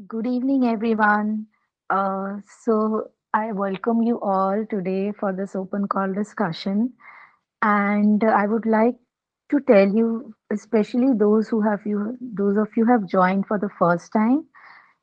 Good evening, everyone. I welcome you all today for this open call discussion. And I would like to tell you, especially those of you have joined for the first time,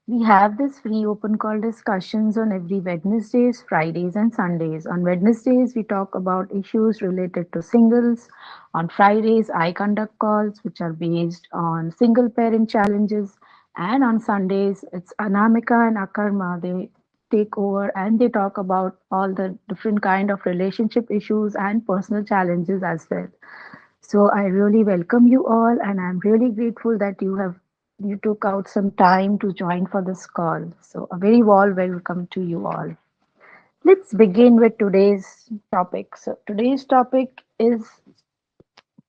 we have this free open call discussions on every Wednesdays, Fridays, and Sundays. On Wednesdays, we talk about issues related to singles. On Fridays, I conduct calls which are based on single parent challenges. And on Sundays, it's Anamika and Akarma. They take over and they talk about all the different kind of relationship issues and personal challenges as well. So I really welcome you all, and I'm really grateful that you took out some time to join for this call. So a very warm welcome to you all. Let's begin with today's topic. So today's topic is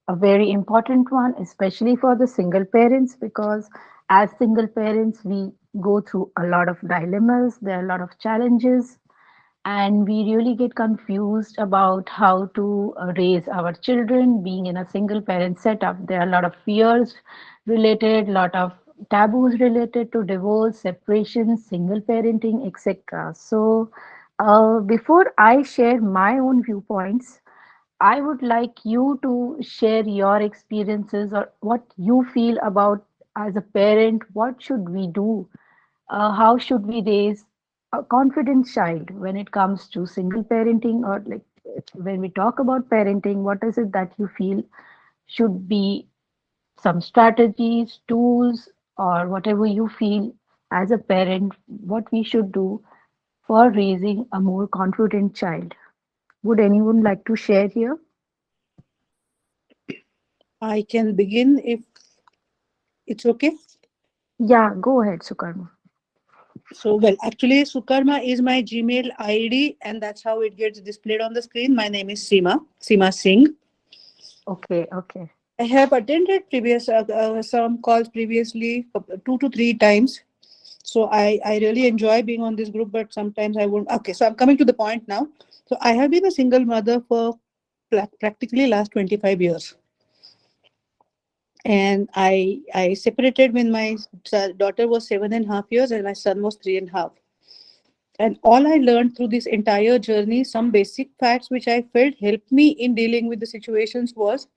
a very important one, especially for the single parents, because as single parents, we go through a lot of dilemmas, there are a lot of challenges, and we really get confused about how to raise our children being in a single parent setup. There are a lot of fears related, lot of taboos related to divorce, separation, single parenting, etc. So before I share my own viewpoints, I would like you to share your experiences or what you feel about as a parent. What should we do? How should we raise a confident child when it comes to single parenting, or like when we talk about parenting, what is it that you feel should be some strategies, tools, or whatever you feel as a parent, what we should do for raising a more confident child? Would anyone like to share here? I can begin if it's okay. Yeah, go ahead, Sukarma. Actually, Sukarma is my Gmail ID, and that's how it gets displayed on the screen. My name is Seema Singh. Okay, okay. I have attended previous some calls previously, 2 to 3 times. So I really enjoy being on this group, but sometimes I won't. Okay, so I'm coming to the point now. So I have been a single mother for practically last 25 years. And I separated when my daughter was 7.5 years and my son was 3.5. And all I learned through this entire journey, some basic facts which I felt helped me in dealing with the situations was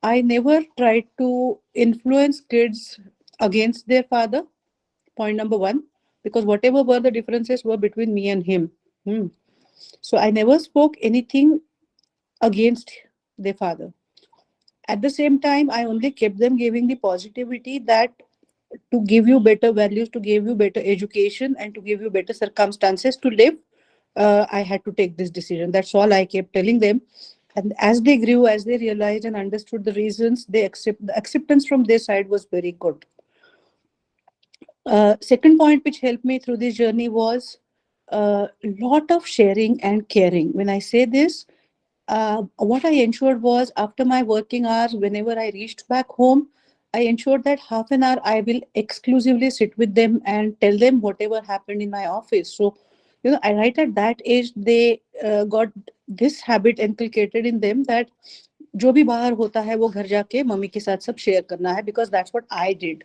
I never tried to influence kids against their father. Point number one, because whatever were the differences were between me and him. Hmm. So I never spoke anything against their father. At the same time, I only kept them giving the positivity that to give you better values, to give you better education, and to give you better circumstances to live, I had to take this decision. That's all I kept telling them. And as they grew, as they realized and understood the reasons, the acceptance from their side was very good. Second point which helped me through this journey was a lot of sharing and caring. When I say this, what I ensured was after my working hours, whenever I reached back home, I ensured that half an hour I will exclusively sit with them and tell them whatever happened in my office. So, I right at that age, they got this habit inculcated in them that जो भी बाहर होता है वो घर जाके mummy के साथ सब शेयर करना है, because that's what I did.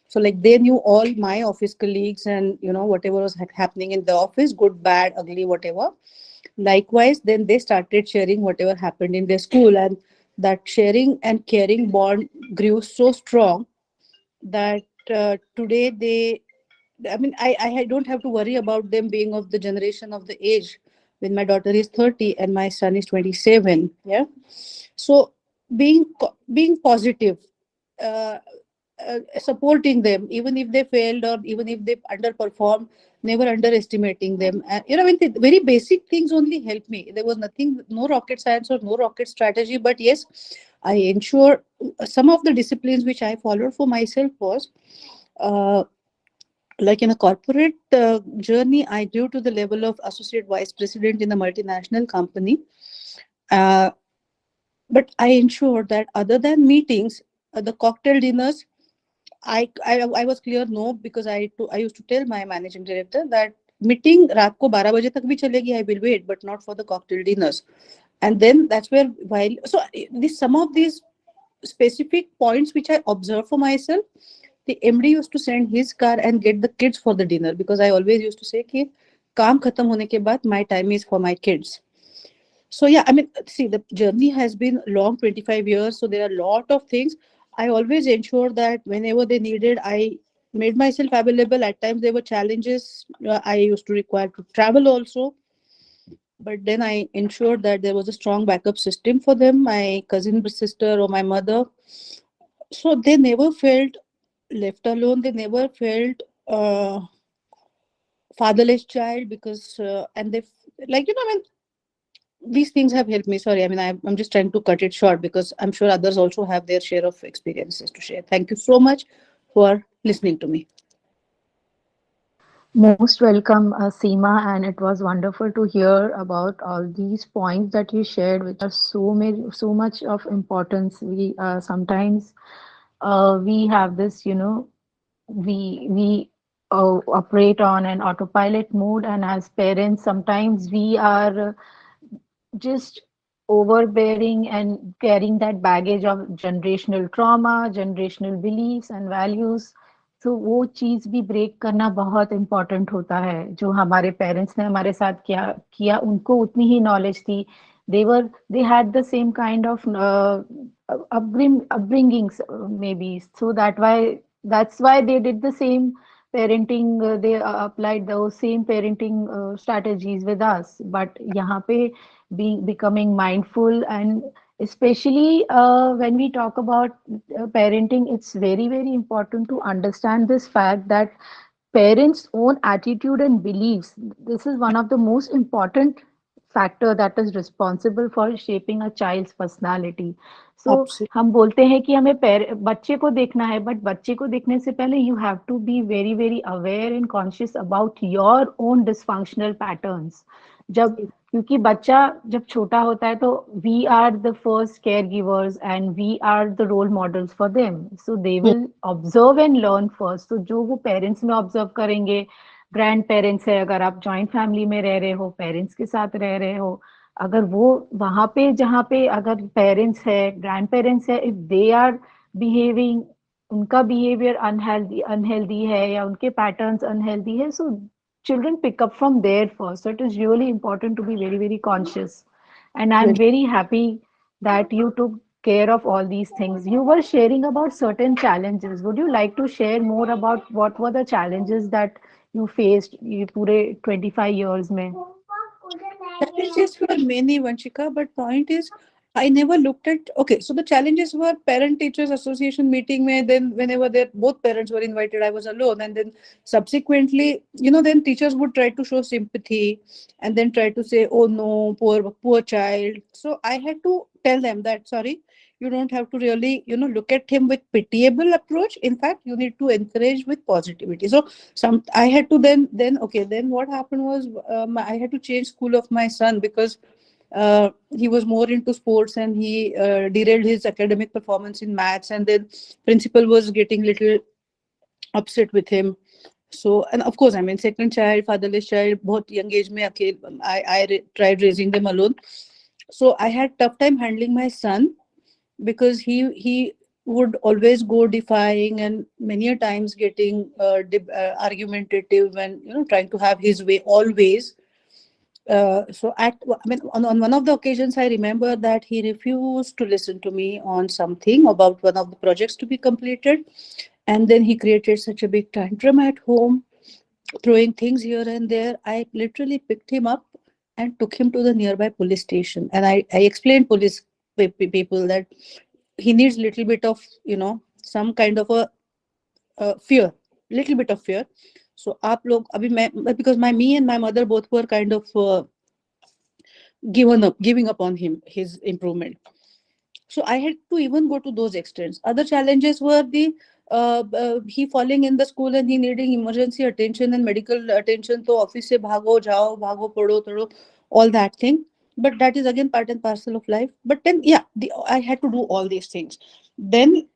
So like they knew all my office colleagues and whatever was happening in the office, good, bad, ugly, whatever. Likewise, then they started sharing whatever happened in their school, and that sharing and caring bond grew so strong that today I don't have to worry about them being of the generation of the age when my daughter is 30 and my son is 27. Yeah. So being positive, uh, supporting them even if they failed or even if they underperformed, never underestimating them. I mean, the very basic things only help me. There was nothing, no rocket science or no rocket strategy, but yes, I ensure some of the disciplines which I followed for myself was uh, like in a corporate journey, I grew to the level of associate vice president in a multinational company. uh, but I ensured that other than meetings, the cocktail dinners, I was clear no, because I used to tell my managing director that meeting रात को 12 बजे तक भी चलेगी, I will wait, but not for the cocktail dinners. And then that's where, while so this some of these specific points which I observe for myself, the MD used to send his car and get the kids for the dinner, because I always used to say कि काम खत्म होने के बाद my time is for my kids. So yeah, I mean, see, the journey has been long, 25 years. So there are a lot of things. I always ensure that whenever they needed, I made myself available. At times there were challenges. I used to require to travel also. But then I ensured that there was a strong backup system for them, my cousin sister or my mother. So they never felt left alone. They never felt fatherless child, because, and they, like, I mean, these things have helped me. Sorry, I mean, I'm just trying to cut it short, because I'm sure others also have their share of experiences to share. Thank you so much for listening to me. Most welcome, Seema, and it was wonderful to hear about all these points that you shared, which are so much of importance. We sometimes we have this, we operate on an autopilot mode, and as parents, sometimes we are just overbearing and carrying that baggage of generational trauma, generational beliefs and values. तो वो चीज भी break करना बहुत important होता है। जो हमारे पेरेंट्स ने हमारे साथ किया किया उनको उतनी ही नॉलेज थी। They had the same kind of upbringings, maybe, so that's why they did the same parenting, they applied those same parenting strategies with us. But यहाँ पे becoming mindful, and especially when we talk about parenting, it's very, very important to understand this fact that parents' own attitude and beliefs, this is one of the most important factor that is responsible for shaping a child's personality. So Absolutely. हम बोलते हैं कि हमें बच्चे को देखना है, but बच्चे को देखने से पहले you have to be very, very aware and conscious about your own dysfunctional patterns. जब क्योंकि बच्चा जब छोटा होता है तो we are the first caregivers and we are the role models for them, so they Hmm. Will observe and learn first. तो जो वो पेरेंट्स में ऑब्जर्व करेंगे, ग्रैंड पेरेंट्स है, अगर आप जॉइंट फैमिली में रह रहे हो, पेरेंट्स के साथ रह रहे हो, अगर वो वहां पे जहाँ पे अगर पेरेंट्स है, ग्रैंड पेरेंट्स है, इफ दे आर बिहेविंग, उनका बिहेवियर अनहेल्दी अनहेल्दी है या उनके पैटर्न्स अनहेल्दी है, सो children pick up from there first. So it is really important to be very, very conscious. And I'm Very. very happy that you took care of all these things. You were sharing about certain challenges. Would you like to share more about what were the challenges that you faced ये पूरे 25 years में? Challenges were many, Vanshika, but point is, I never looked at. Okay, so the challenges were parent teachers association meeting. Mein, then whenever both parents were invited, I was alone, and then subsequently, then teachers would try to show sympathy, and then try to say, "Oh no, poor child." So I had to tell them that, sorry, you don't have to really, look at him with pitiable approach. In fact, you need to encourage with positivity. So I had to then okay, then what happened was, I had to change school of my son, because he was more into sports, and he derailed his academic performance in maths, and then principal was getting little upset with him. So, and of course, I mean, second child, fatherless child, both young age mein tried raising them alone. So I had tough time handling my son, because he would always go defying, and many a times getting argumentative, and trying to have his way always. So I mean, on one of the occasions, I remember that he refused to listen to me on something about one of the projects to be completed, and then he created such a big tantrum at home, throwing things here and there. I literally picked him up and took him to the nearby police station, and I explained police people that he needs little bit of, some kind of a fear, little bit of fear. So आप लोग अभी मैं, because me and my mother both were kind of giving up on his improvement. So I had to even go to those extents. Other challenges were the he falling in the school and he needing emergency attention and medical attention. So office se bhago jao, bhago pado tado, all that thing. But that is again part and parcel of life. But then yeah, I had to do all these things. Then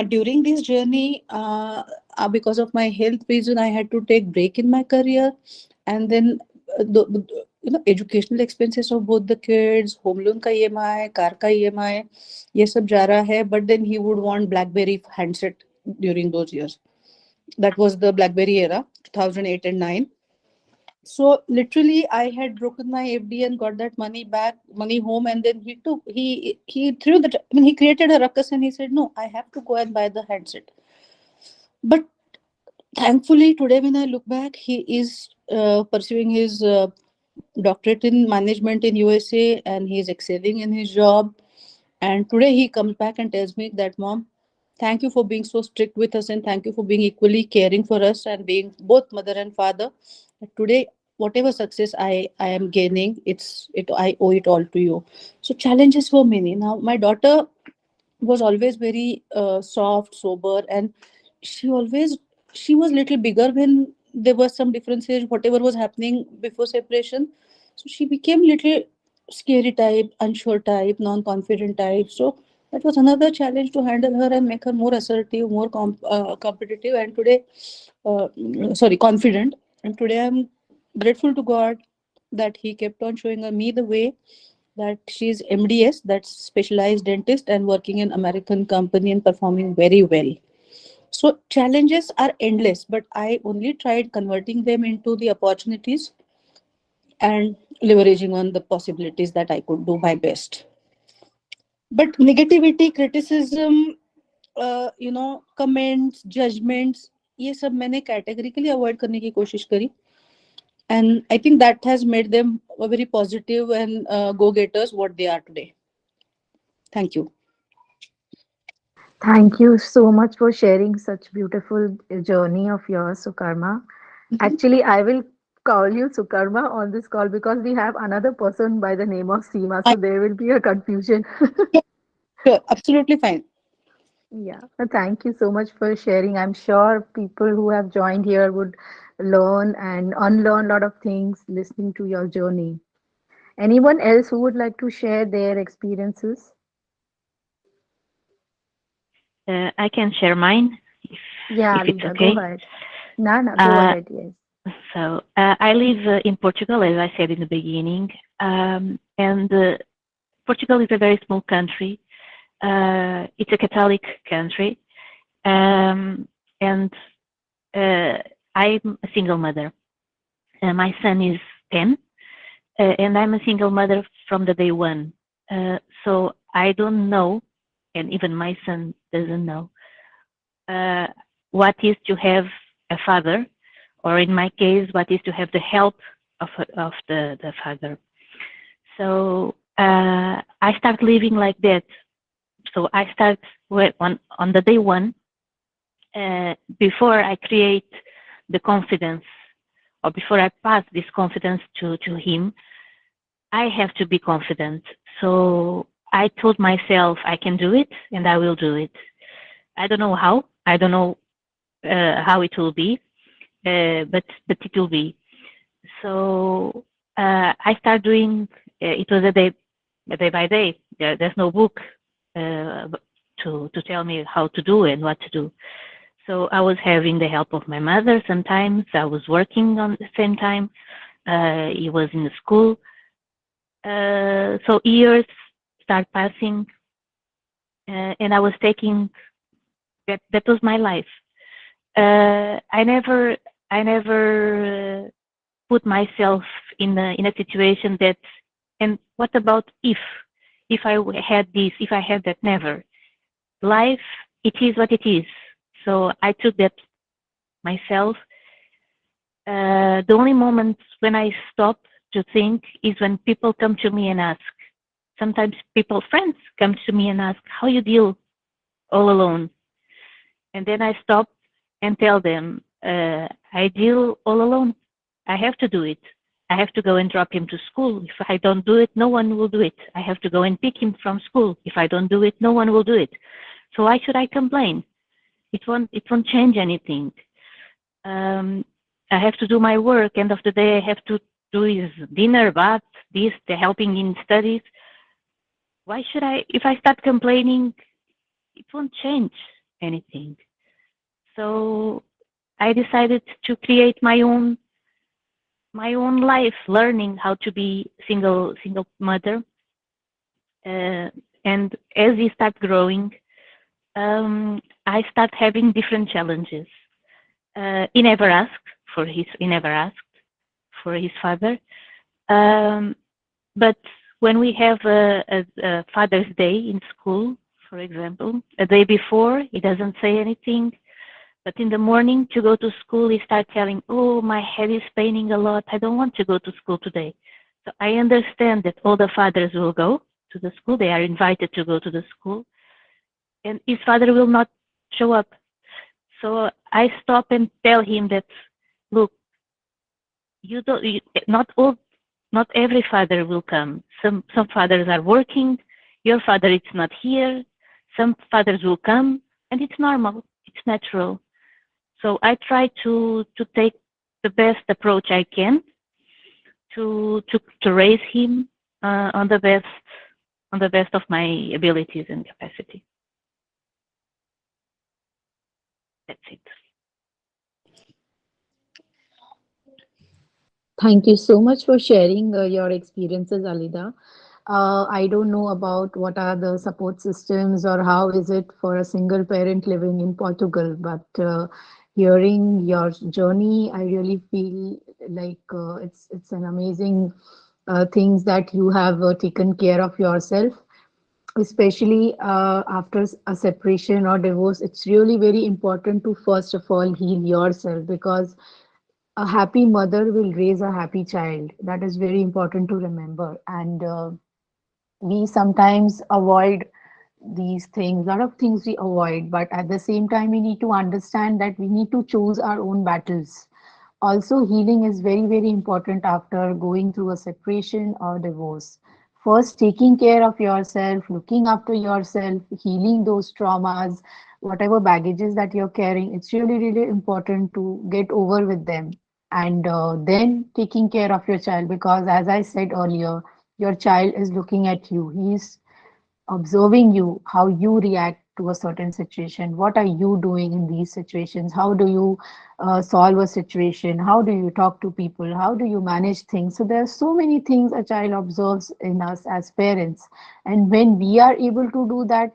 during this journey, because of my health reason, I had to take break in my career, and then educational expenses of both the kids, home loan ka EMI, car ka EMI, ये सब जा रहा है. But then he would want BlackBerry handset during those years. That was the BlackBerry era, 2008 and 9. So literally, I had broken my FD and got that money back, money home, and then he threw that. I mean, he created a ruckus and he said, "No, I have to go and buy the handset." But thankfully, today when I look back, he is pursuing his doctorate in management in USA, and he is excelling in his job. And today he comes back and tells me that, "Mom, thank you for being so strict with us, and thank you for being equally caring for us and being both mother and father. Today, whatever success I am gaining, I owe it all to you." So challenges were many. Now my daughter was always very soft, sober, and she always she was little bigger when there was some differences, whatever was happening before separation. So she became little scary type, unsure type, non-confident type. So that was another challenge to handle her and make her more assertive, more competitive, and today, sorry, confident. And today I'm grateful to God that He kept on showing me the way, that she's MDS, that's specialized dentist, and working in American company and performing very well. So challenges are endless, but I only tried converting them into the opportunities and leveraging on the possibilities that I could do my best. But negativity, criticism, comments, judgments, ये सब मैंने categorically avoid करने की कोशिश करी. And I think that has made them a very positive and go-getters what they are today. Thank you. Thank you so much for sharing such beautiful journey of yours, Sukarma. Mhm. Actually, I will call you Sukarma on this call because we have another person by the name of Seema, I so there will be a confusion. Sure, sure, absolutely fine. Yeah, thank you so much for sharing. I'm sure people who have joined here would learn and unlearn a lot of things listening to your journey. Anyone else who would like to share their experiences? I can share mine if Yeah, it's Lisa, go okay. ahead. Nana, go Uh, ahead. Yes. I live in Portugal, as I said in the beginning, and Portugal is a very small country. It's a Catholic country, and uh, I'm a single mother. My son is 10, and I'm a single mother from the day one. So I don't know, and even my son doesn't know uh, what is to have a father, or in my case, what is to have the help of the father. So I start living like that. So I start on the day one, before I create the confidence, or before I pass this confidence to him, I have to be confident. So I told myself I can do it and I will do it. I don't know how. I don't know how it will be, but it will be. So I start doing. It was a day by day. There's no book uh, to tell me how to do and what to do. So I was having the help of my mother. Sometimes I was working on the same time. He was in the school. So years start passing, and I was taking that. That was my life. I never put myself in a situation that, and what about if I had this, if I had that? Never. Life, it is what it is. So I took that myself. The only moment when I stop to think is when people come to me and ask. Sometimes friends come to me and ask, how you deal all alone? And then I stop and tell them, I deal all alone. I have to do it. I have to go and drop him to school. If I don't do it, no one will do it. I have to go and pick him from school. If I don't do it, no one will do it. So why should I complain? It won't change anything. Um, I have to do my work. End of the day, I have to do his dinner, bath, this, the helping in studies. Why should I? If I start complaining, it won't change anything. So I decided to create my own life, learning how to be single mother. Uh, and as he start growing, I start having different challenges. he never asked for his father. Um, but when we have a Father's Day in school, for example, a day before, he doesn't say anything. But in the morning to go to school, he starts telling, "Oh, my head is paining a lot. I don't want to go to school today." So I understand that all the fathers will go to the school. They are invited to go to the school, and his father will not show up. So I stop and tell him that, look, you don't, you, not every father will come. Some fathers are working. Your father is not here. Some fathers will come, and it's normal. It's natural. So I try to take the best approach I can to raise him on the best of my abilities and capacity. That's it. Thank you so much for sharing your experiences, Alida. I don't know about what are the support systems or how is it for a single parent living in Portugal, but hearing your journey, I really feel like it's an amazing things that you have taken care of yourself, especially after a separation or divorce. It's really very important to first of all heal yourself, because a happy mother will raise a happy child. That is very important to remember. And we sometimes avoid these things, a lot of things we avoid, but at the same time, we need to understand that we need to choose our own battles. Also, healing is very, very important after going through a separation or divorce. First, taking care of yourself, looking after yourself, healing those traumas, whatever baggages that you're carrying, it's really, really important to get over with them. And then taking care of your child, because as I said earlier, your child is looking at you. He's observing you, how you react to a certain situation. What are you doing in these situations? How do you solve a situation? How do you talk to people? How do you manage things? So there are so many things a child observes in us as parents. And when we are able to do that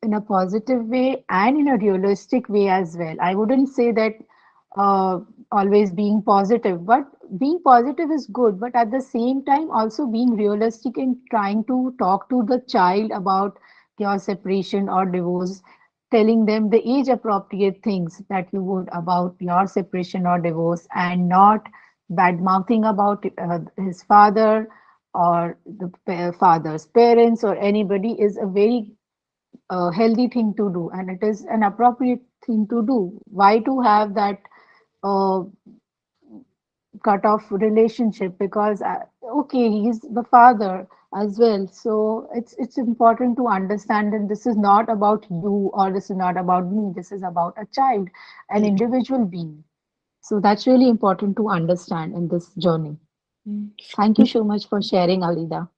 in a positive way and in a realistic way as well. I wouldn't say that uh, always being positive, but being positive is good, but at the same time, also being realistic and trying to talk to the child about your separation or divorce, telling them the age appropriate things that you would about your separation or divorce, and not bad mouthing about his father or the father's parents or anybody is a very healthy thing to do, and it is an appropriate thing to do. Why to have that uh, cut off relationship? Because okay, he's the father as well, so it's important to understand that this is not about you or this is not about me. This is about a child, an Correct. individual being. So that's really important to understand in this journey. Mm. Thank you so much for sharing, Alida.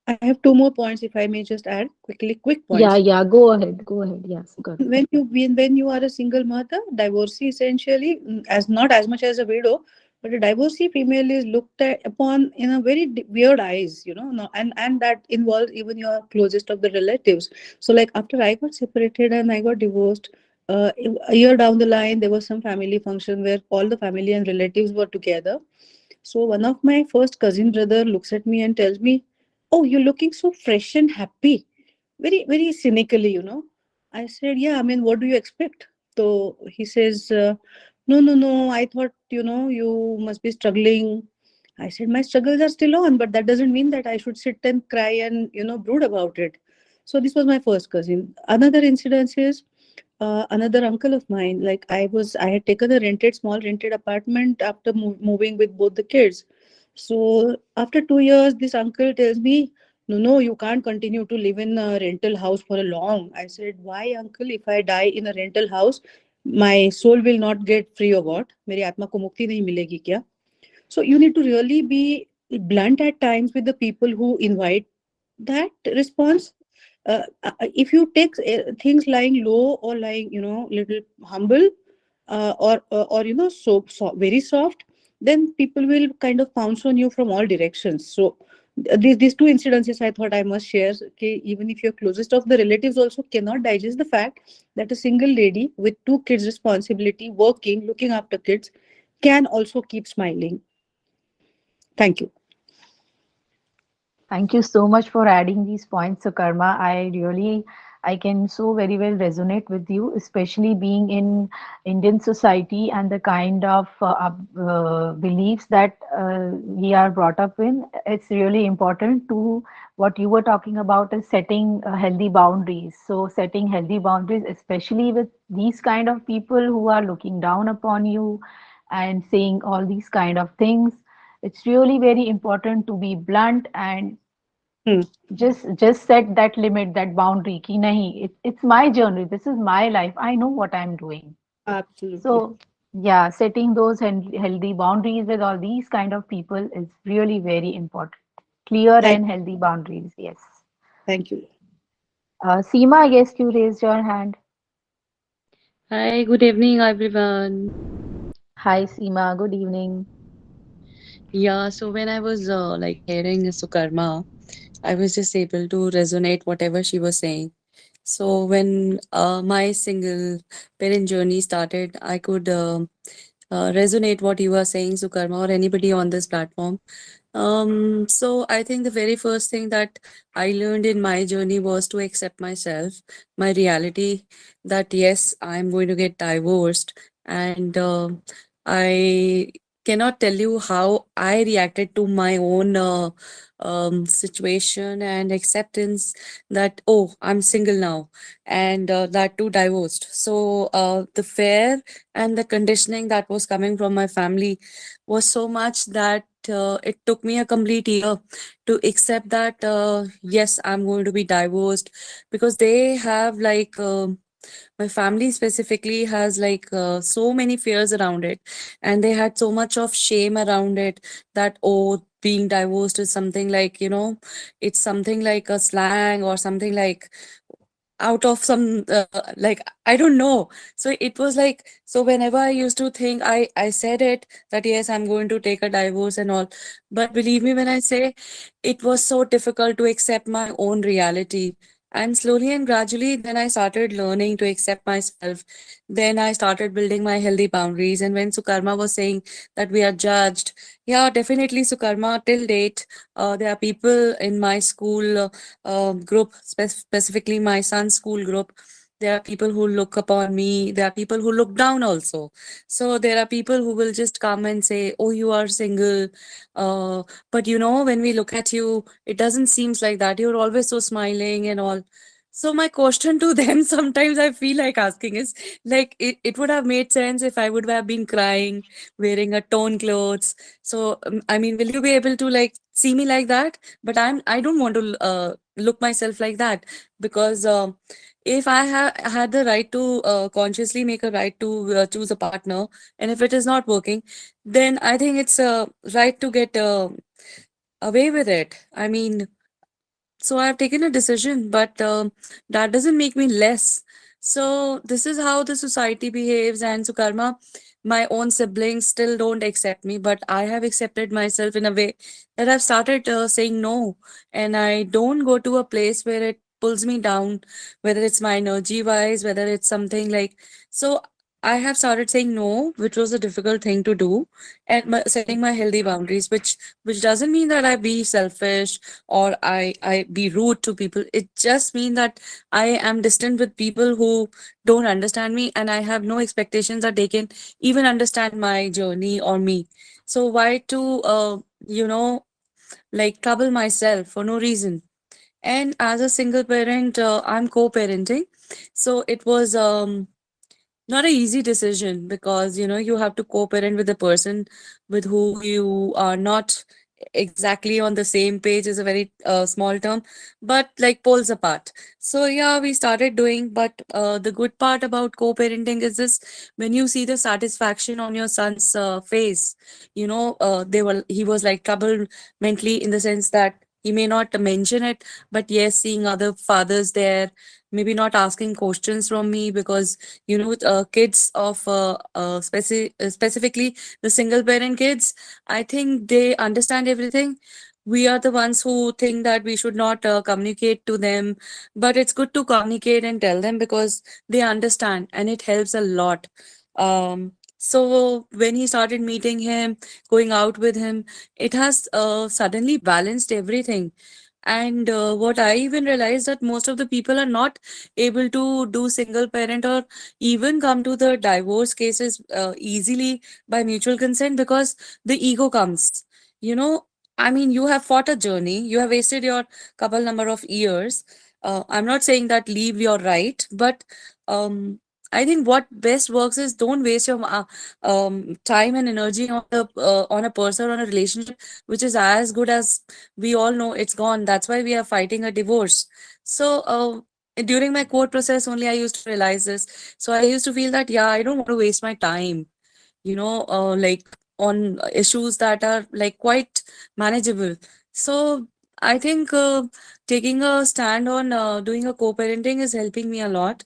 I have two more points, if I may just add quickly, quick Yeah, points. yeah, go ahead, go ahead. Yes, good. When you are a single mother, divorcee essentially, as not as much as a widow, but a divorcee female is looked at upon in a very weird eyes, no, and that involves even your closest of the relatives. So like after I got separated and I got divorced, a year down the line there was some family function where all the family and relatives were together. So one of my first cousin brother looks at me and tells me, "Oh, you're looking so fresh and happy," very very cynically, I said, "Yeah, I mean, what do you expect?" So he says, "No, no, no. I thought, you must be struggling." I said, "My struggles are still on, but that doesn't mean that I should sit and cry and, brood about it." So this was my first cousin. Another incident is another uncle of mine. Like I had taken a small rented apartment after moving with both the kids. So after 2 years, this uncle tells me, "No, no, you can't continue to live in a rental house for a long." I said, "Why, uncle? If I die in a rental house, my soul will not get free or what? मेरी आत्मा को मुक्ति नहीं मिलेगी क्या?" So you need to really be blunt at times with the people who invite that response. If you take things lying low or lying, little humble, or so very soft, then people will kind of pounce on you from all directions. So These two incidences I thought I must share. Okay, even if your closest of the relatives also cannot digest the fact that a single lady with two kids responsibility, working, looking after kids, can also keep smiling. Thank you. Thank you so much for adding these points, Sukarma. I can so very well resonate with you, especially being in Indian society and the kind of beliefs that we are brought up in. It's really important to what you were talking about is setting healthy boundaries. So setting healthy boundaries, especially with these kind of people who are looking down upon you and saying all these kind of things, it's really very important to be blunt and Hmm, just set that limit, that boundary ki nahi, it's my journey, this is my life, I know what I'm doing. So absolutely. yeah, setting those healthy boundaries with all these kind of people is really very important. Clear Thank, and healthy boundaries, yes. thank you. Seema, I guess you raised your hand. Hi, good evening, everyone. Hi Seema, good evening. Yeah, so when I was like hearing Sukarma, I was just able to resonate whatever she was saying. So when my single parent journey started, I could resonate what you are saying, Sukarma, or anybody on this platform. So I think the very first thing that I learned in my journey was to accept myself, my reality, that yes, I'm going to get divorced. And I cannot tell you how I reacted to my own situation and acceptance that, oh, I'm single now, and that too divorced. So the fear and the conditioning that was coming from my family was so much that it took me a complete year to accept that yes, I'm going to be divorced, because they have like my family specifically has like so many fears around it, and they had so much of shame around it, that oh, being divorced is something like, it's something like a slang or something like out of some like I don't know. So it was like, so whenever I used to think, I said it, that yes, I'm going to take a divorce and all, but believe me when I say, it was so difficult to accept my own reality. And slowly and gradually, then I started learning to accept myself. Then I started building my healthy boundaries. And when Sukarma was saying that we are judged, yeah, definitely, Sukarma, till date, there are people in my school group, specifically my son's school group. There are people who look upon me. There are people who look down also. So there are people who will just come and say, "Oh, you are single," but when we look at you, it doesn't seems like that. You're always so smiling and all. So my question to them sometimes I feel like asking is like, it would have made sense if I would have been crying, wearing a torn clothes. So I mean, will you be able to like see me like that? But I don't want to look myself like that, because if I have had the right to consciously make a right to choose a partner, and if it is not working, then I think it's a right to get away with it. I mean, so I've taken a decision, but that doesn't make me less. So this is how the society behaves. And Sukarma, my own siblings still don't accept me, but I have accepted myself in a way that I've started saying no, and I don't go to a place where it pulls me down, whether it's my energy wise, whether it's something like. So I have started saying no, which was a difficult thing to do, and setting my healthy boundaries, which doesn't mean that I be selfish or I be rude to people. It just means that I am distant with people who don't understand me, and I have no expectations that they can even understand my journey or me. So why to you know like trouble myself for no reason? And as a single parent, I'm co-parenting, so it was not a easy decision, because you have to co-parent with a person with who you are not exactly on the same page, is a very small term, but like poles apart. So yeah, we started doing, but the good part about co-parenting is this: when you see the satisfaction on your son's face, he was like troubled mentally, in the sense that he may not mention it, but yes, seeing other fathers there, maybe not asking questions from me, because kids of specifically the single parent kids, I think they understand everything. we are the ones who think that we should not communicate to them, but it's good to communicate and tell them because they understand and it helps a lot. So when he started meeting him, going out with him, it has suddenly balanced everything. And what I even realized that most of the people are not able to do single parent or even come to the divorce cases easily by mutual consent because the ego comes. You know, I mean, you have fought a journey, you have wasted your couple number of years. I'm not saying that leave your right, but um, I think what best works is don't waste your time and energy on a person, on a relationship which is as good as we all know it's gone. That's why we are fighting a divorce. So during my court process only I used to realize this. So I used to feel that yeah, I don't want to waste my time, like on issues that are like quite manageable. So I think taking a stand on doing a co-parenting is helping me a lot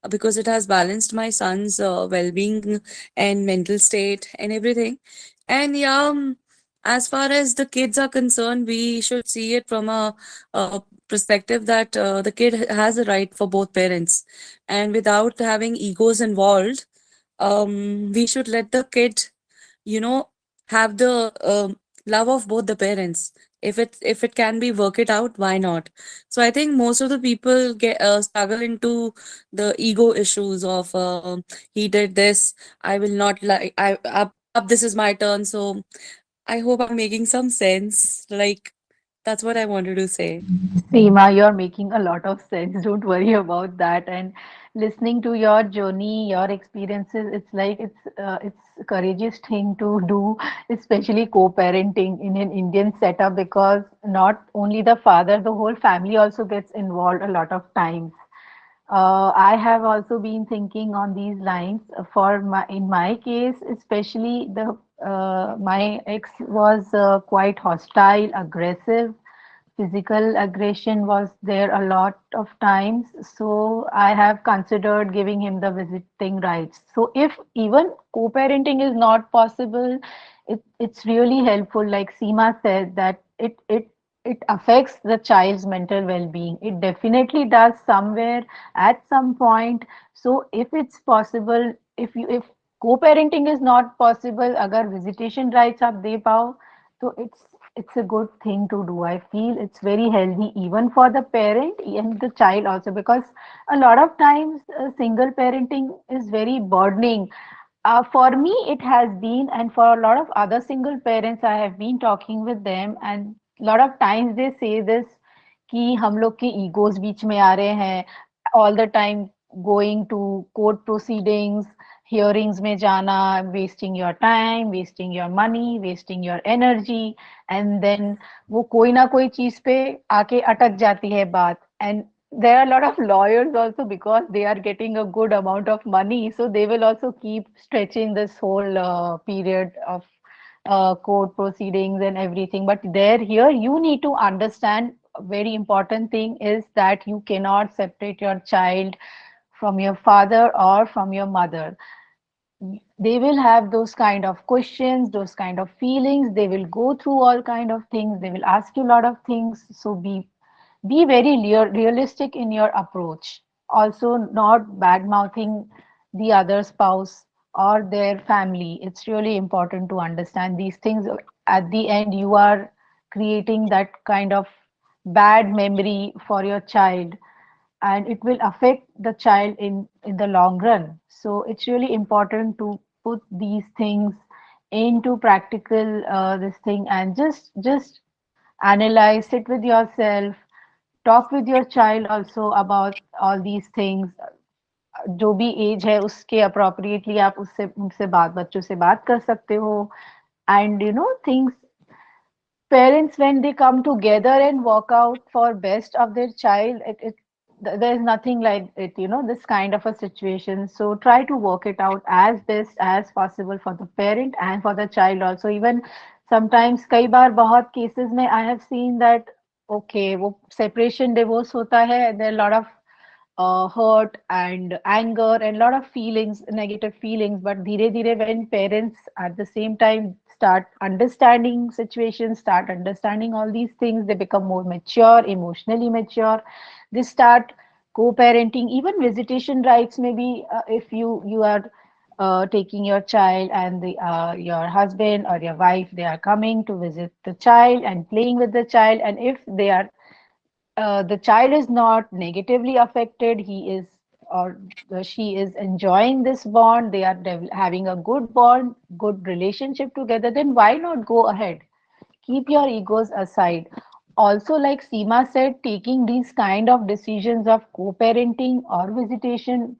because it has balanced my son's well-being and mental state and everything. And yeah, as far as the kids are concerned, we should see it from a perspective that the kid has a right for both parents, and without having egos involved, we should let the kid, you know, have the love of both the parents. If it can be work it out, why not? So I think most of the people get struggle into the ego issues of he did this, I will not like I up this is my turn. So I hope I'm making some sense. Like, that's what I wanted to say. Seema, you're making a lot of sense. Don't worry about that. And listening to your journey, your experiences, it's like it's a courageous thing to do, especially co-parenting in an Indian setup, because not only the father, the whole family also gets involved a lot of times. I have also been thinking on these lines for in my case, especially the my ex was quite hostile, aggressive. Physical aggression was there a lot of times, so I have considered giving him the visiting rights. So if even co-parenting is not possible, it's really helpful. Like Seema said, that it affects the child's mental well-being. It definitely does somewhere at some point. So if it's possible, if co-parenting is not possible, agar visitation rights are de pao, so it's a good thing to do. I feel it's very healthy even for the parent and the child also, because a lot of times single parenting is very burdening. For me, it has been, and for a lot of other single parents, I have been talking with them, and a lot of times they say this कि हम लोग के egos बीच में आ रहे हैं, all the time going to court proceedings, hearings में जाना, wasting your time, wasting your money, wasting your energy, and then वो कोई ना कोई चीज पे आके अटक जाती है बात. And there are a lot of lawyers also, because they are getting a good amount of money, so they will also keep stretching this whole period of court proceedings and everything. But there, here, you need to understand a very important thing is that you cannot separate your child from your father or from your mother. They will have those kind of questions, those kind of feelings. They will go through all kind of things. They will ask you a lot of things. So be very realistic in your approach. Also, not bad mouthing the other spouse or their family. It's really important to understand these things. At the end, you are creating that kind of bad memory for your child, and it will affect the child in the long run. So it's really important to put these things into practical this thing, and just analyze, sit with yourself, talk with your child also about all these things. जो भी as है उसके appropriately आप उससे उनसे बात बच्चों से बात कर सकते हो. And things, parents, when they come together and work out for best of their child, there's nothing like it, this kind of a situation. So try to work it out as best as possible for the parent and for the child also. Even sometimes कई बार बहुत cases में I have seen that okay, वो separation divorce होता है, there are a lot of hurt and anger and a lot of feelings, negative feelings, but धीरे धीरे when parents at the same time start understanding situations, start understanding all these things. They become more mature, emotionally mature. They start co-parenting. Even visitation rights, maybe if you are taking your child and your husband or your wife, they are coming to visit the child and playing with the child, and if they are the child is not negatively affected, he is or she is enjoying this bond, they are having a good bond, good relationship together, then why not go ahead? Keep your egos aside. Also, like Seema said, taking these kind of decisions of co-parenting or visitation,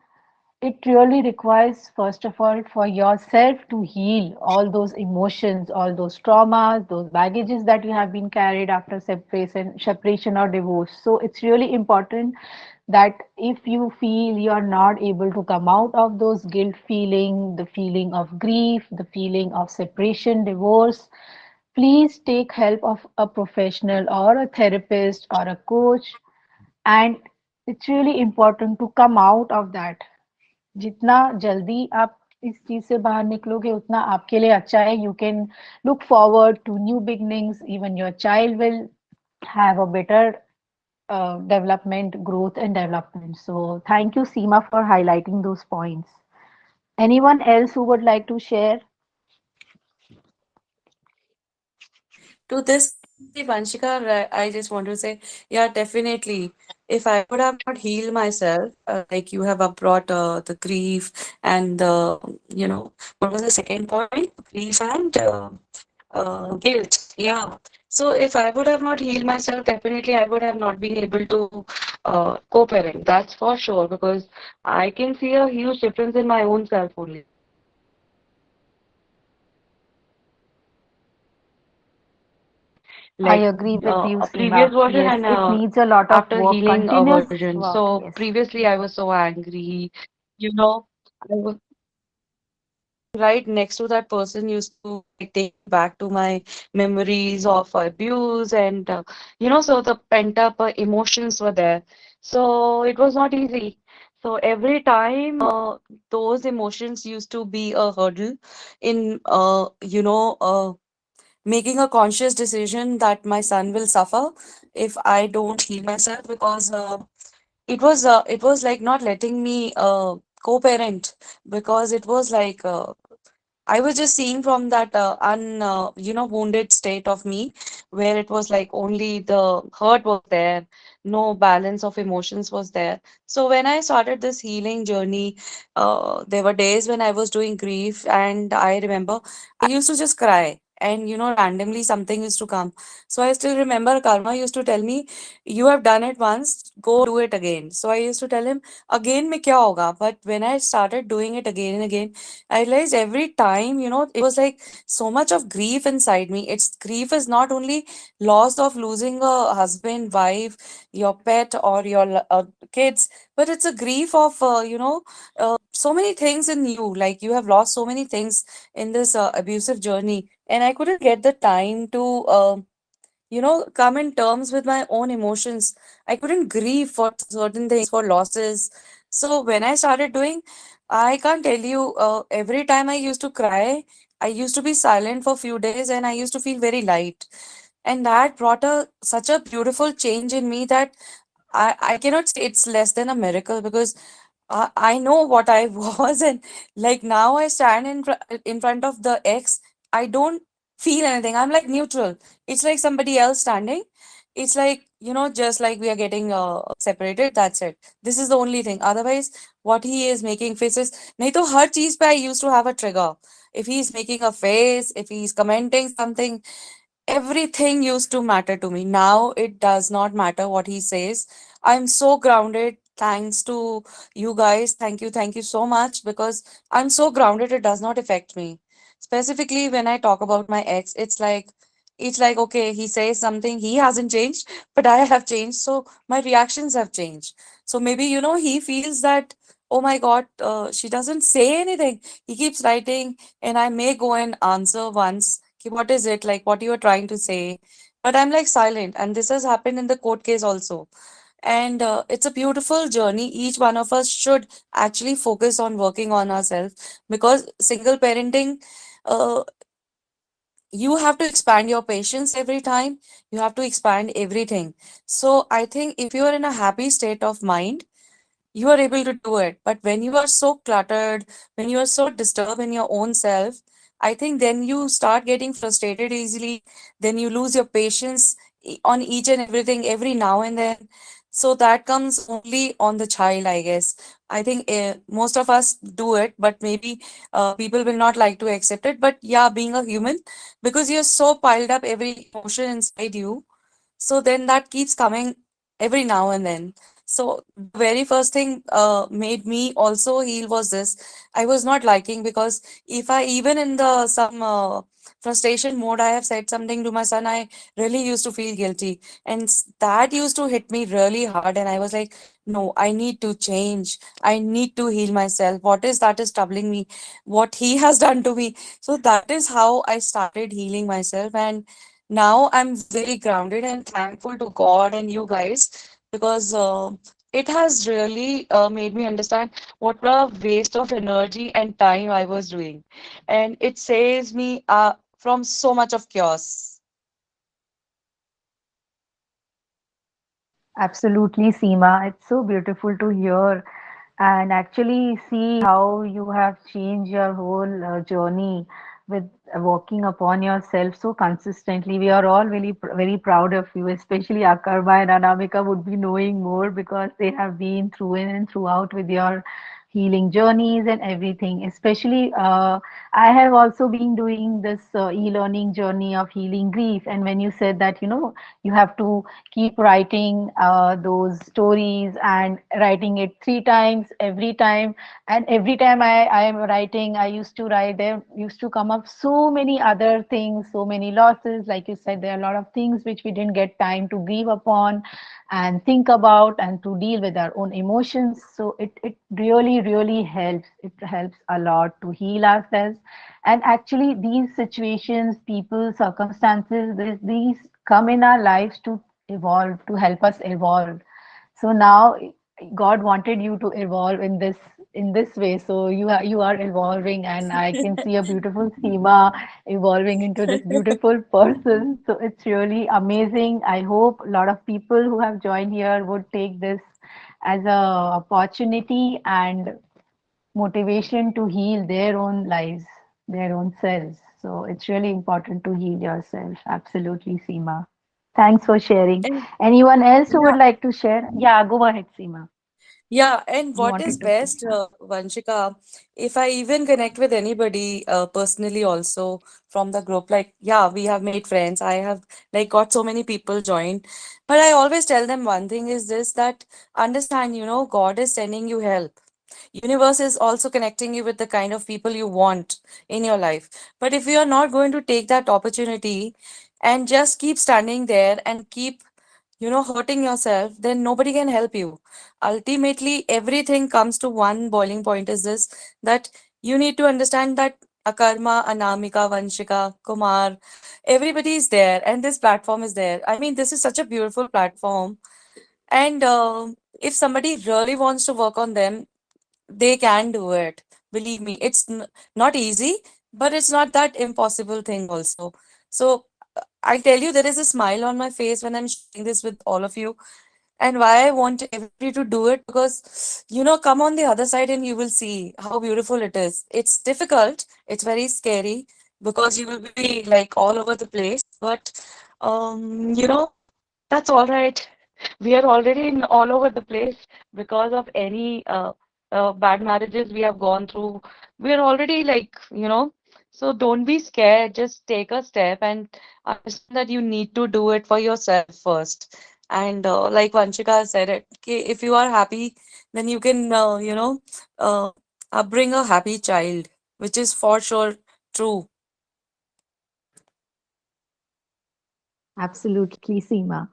it really requires, first of all, for yourself to heal all those emotions, all those traumas, those baggages that you have been carried after separation or divorce. So it's really important that if you feel you're not able to come out of those guilt feeling, the feeling of grief, the feeling of separation, divorce, please take help of a professional or a therapist or a coach. And it's really important to come out of that. जितना जल्दी आप इस चीज से बाहर निकलोगे उतना आपके लिए अच्छा है. You can look forward to new beginnings. Even your child will have a better development, growth and development. So thank you, Seema, for highlighting those points. Anyone else who would like to share? To this, Vanshika, I just want to say, yeah, definitely. If I would have not healed myself, like you have brought the grief and the, what was the second point? Grief and guilt. Yeah. So if I would have not healed myself, definitely I would have not been able to co-parent. That's for sure, because I can see a huge difference in my own self only. I Like agree with you, a previous Seema. version Yes, and it needs a lot of after work, healing a continuous version. work. So Yes. previously I was so angry, you know, I was right next to that person used to like take me back to my memories of abuse and so the pent up emotions were there. So it was not easy. So every time those emotions used to be a hurdle in making a conscious decision that my son will suffer if I don't heal myself, because it was like not letting me co-parent, because it was like I was just seeing from that wounded state of me, where it was like only the hurt was there, no balance of emotions was there. So when I started this healing journey, there were days when I was doing grief, and I remember I used to just cry. And randomly something used to come. So I still remember Karma used to tell me, "You have done it once, go do it again." So I used to tell him, "Again, mein kya hoga?" But when I started doing it again and again, I realized every time, it was like so much of grief inside me. It's grief is not only loss of losing a husband, wife, your pet, or your kids, but it's a grief of, so many things in you. Like you have lost so many things in this abusive journey. And I couldn't get the time to, come in terms with my own emotions. I couldn't grieve for certain things, for losses. So when I started doing, I can't tell you, every time I used to cry, I used to be silent for a few days and I used to feel very light. And that brought such a beautiful change in me that I cannot say it's less than a miracle, because I know what I was, and like now I stand in front of the ex. I don't feel anything. I'm like neutral. It's like somebody else standing. It's like, just like we are getting separated. That's it. This is the only thing. Otherwise, what he is making faces. नहीं तो हर चीज पे I used to have a trigger. If he's making a face, if he's commenting something, everything used to matter to me. Now it does not matter what he says. I'm so grounded. Thanks to you guys. Thank you so much, because I'm so grounded, it does not affect me. Specifically, when I talk about my ex, it's like okay, he says something, he hasn't changed, but I have changed. So my reactions have changed. So maybe, he feels that, oh my God, she doesn't say anything. He keeps writing, and I may go and answer once. "Ki, what is it? Like, what you are trying to say?" But I'm like silent. And this has happened in the court case also. And it's a beautiful journey. Each one of us should actually focus on working on ourselves, because single parenting, uh, you have to expand your patience every time. You have to expand everything. So I think if you are in a happy state of mind, you are able to do it. But when you are so cluttered, when you are so disturbed in your own self, I think then you start getting frustrated easily. Then you lose your patience on each and everything every now and then. So that comes only on the child, I guess. I think most of us do it, but maybe people will not like to accept it. But yeah, being a human, because you're so piled up every emotion inside you, so then that keeps coming every now and then. So the very first thing made me also heal was this. I was not liking, because if I even in the some frustration mode, I have said something to my son, I really used to feel guilty, and that used to hit me really hard. And I was like, no, I need to change. I need to heal myself. What is that is troubling me? What he has done to me? So that is how I started healing myself, and now I'm very grounded and thankful to God and you guys, because it has really made me understand what a waste of energy and time I was doing. And it saves me from so much of chaos. Absolutely, Seema. It's so beautiful to hear and actually see how you have changed your whole journey with working upon yourself so consistently. We are all really very proud of you, especially Akarma and Anamika would be knowing more because they have been through in and throughout with your healing journeys and everything. Especially, I have also been doing this e-learning journey of healing grief. And when you said that, you have to keep writing those stories and writing it 3 times every time, and every time I am writing, I used to write, there used to come up so many other things, so many losses, like you said, there are a lot of things which we didn't get time to grieve upon and think about and to deal with our own emotions. So it really helps, it helps a lot to heal ourselves. And actually these situations, people, circumstances, these come in our lives to evolve, to help us evolve. So now God wanted you to evolve in this way. So you are evolving, and I can see a beautiful Seema evolving into this beautiful person. So it's really amazing. I hope a lot of people who have joined here would take this as a opportunity and motivation to heal their own lives, their own selves. So it's really important to heal yourself. Absolutely, Seema. Thanks for sharing. And Anyone else who yeah, would like to share? Yeah, go ahead, Seema. yeah, and You what is wanted to say? best, Vanshika, if I even connect with anybody personally also from the group, like, yeah, we have made friends. I have like got so many people joined, but I always tell them one thing is this, that understand, God is sending you help. Universe is also connecting you with the kind of people you want in your life. But if you are not going to take that opportunity and just keep standing there and keep hurting yourself, then nobody can help you. Ultimately, everything comes to one boiling point is this, that you need to understand that Akarma, Anamika, Vanshika, Kumar, everybody is there, and this platform is there. I mean, this is such a beautiful platform. And if somebody really wants to work on them, they can do it. Believe me, it's not easy, but it's not that impossible thing also. So I tell you, there is a smile on my face when I'm sharing this with all of you. And why I want everybody to do it, because come on the other side and you will see how beautiful it is. It's difficult, it's very scary, because you will be like all over the place, but that's all right. We are already in all over the place because of any bad marriages we have gone through. We are already like, so don't be scared. Just take a step and understand that you need to do it for yourself first. And like Vanshika said it, okay, if you are happy, then you can, uh, bring a happy child, which is for sure true. Absolutely, Seema.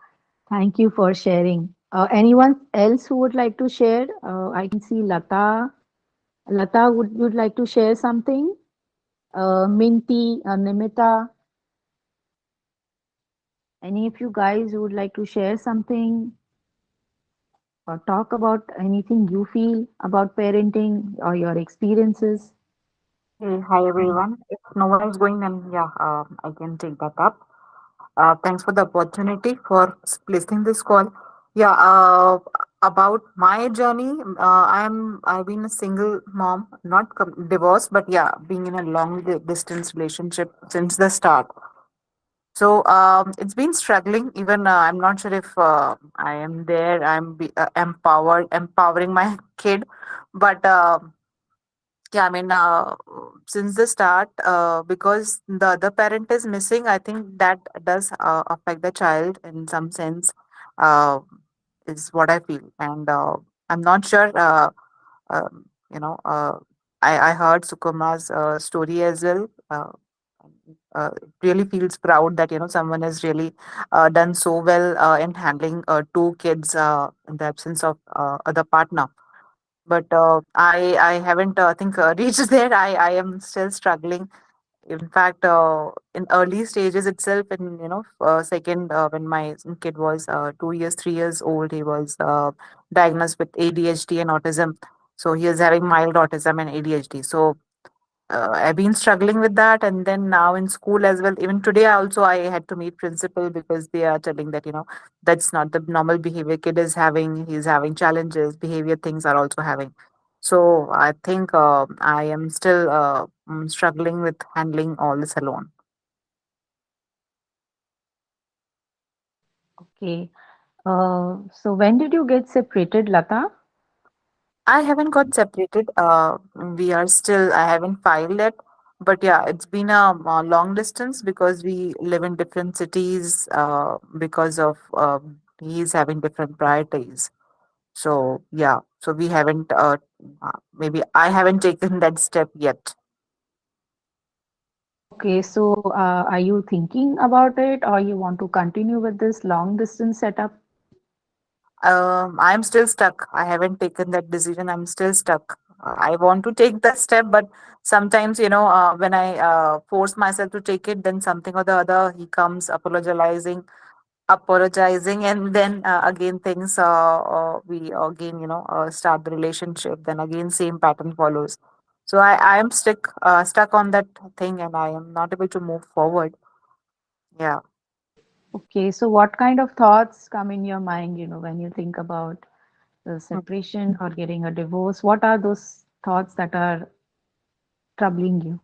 Thank you for sharing. Anyone else who would like to share? I can see Lata. Lata, would you like to share something? Minty, Nimita, any of you guys who would like to share something or talk about anything you feel about parenting or your experiences? Hey, hi everyone. If no one is going, then yeah, I can take that up. Thanks for the opportunity for placing this call. Yeah, about my journey, I've been a single mom, not divorced, but yeah, being in a long distance relationship since the start. So it's been struggling. Even I'm not sure if I am there. Empowering my kid, but. Yeah, I mean, since the start, because the other parent is missing, I think that does affect the child in some sense, uh, is what I feel. And I'm not sure, you know, I heard Sukuma's story as well. It really feels proud that, someone has really done so well in handling two kids in the absence of other partner, but I haven't think reached there. I am still struggling. In fact, in early stages itself, in second when my kid was 2 years, 3 years old, he was diagnosed with ADHD and autism. So he is having mild autism and ADHD. So I've been struggling with that, and then now in school as well. Even today, also I had to meet principal because they are telling that that's not the normal behavior kid is having. He's having challenges. Behavior things are also having. So I think I am still struggling with handling all this alone. Okay. So when did you get separated, Lata? I haven't got separated. We are still. I haven't filed it, but yeah, it's been a long distance because we live in different cities. Because of he's having different priorities. So yeah, so we haven't. Maybe I haven't taken that step yet. Okay, so are you thinking about it or you want to continue with this long distance setup? I'm still stuck. I haven't taken that decision. I'm still stuck. I want to take that step, but sometimes, when I force myself to take it, then something or the other, he comes apologizing, and then again things, we again, start the relationship. Then again, same pattern follows. So I am stuck on that thing, and I am not able to move forward. Yeah. Okay, so what kind of thoughts come in your mind, when you think about the separation or getting a divorce? What are those thoughts that are troubling you?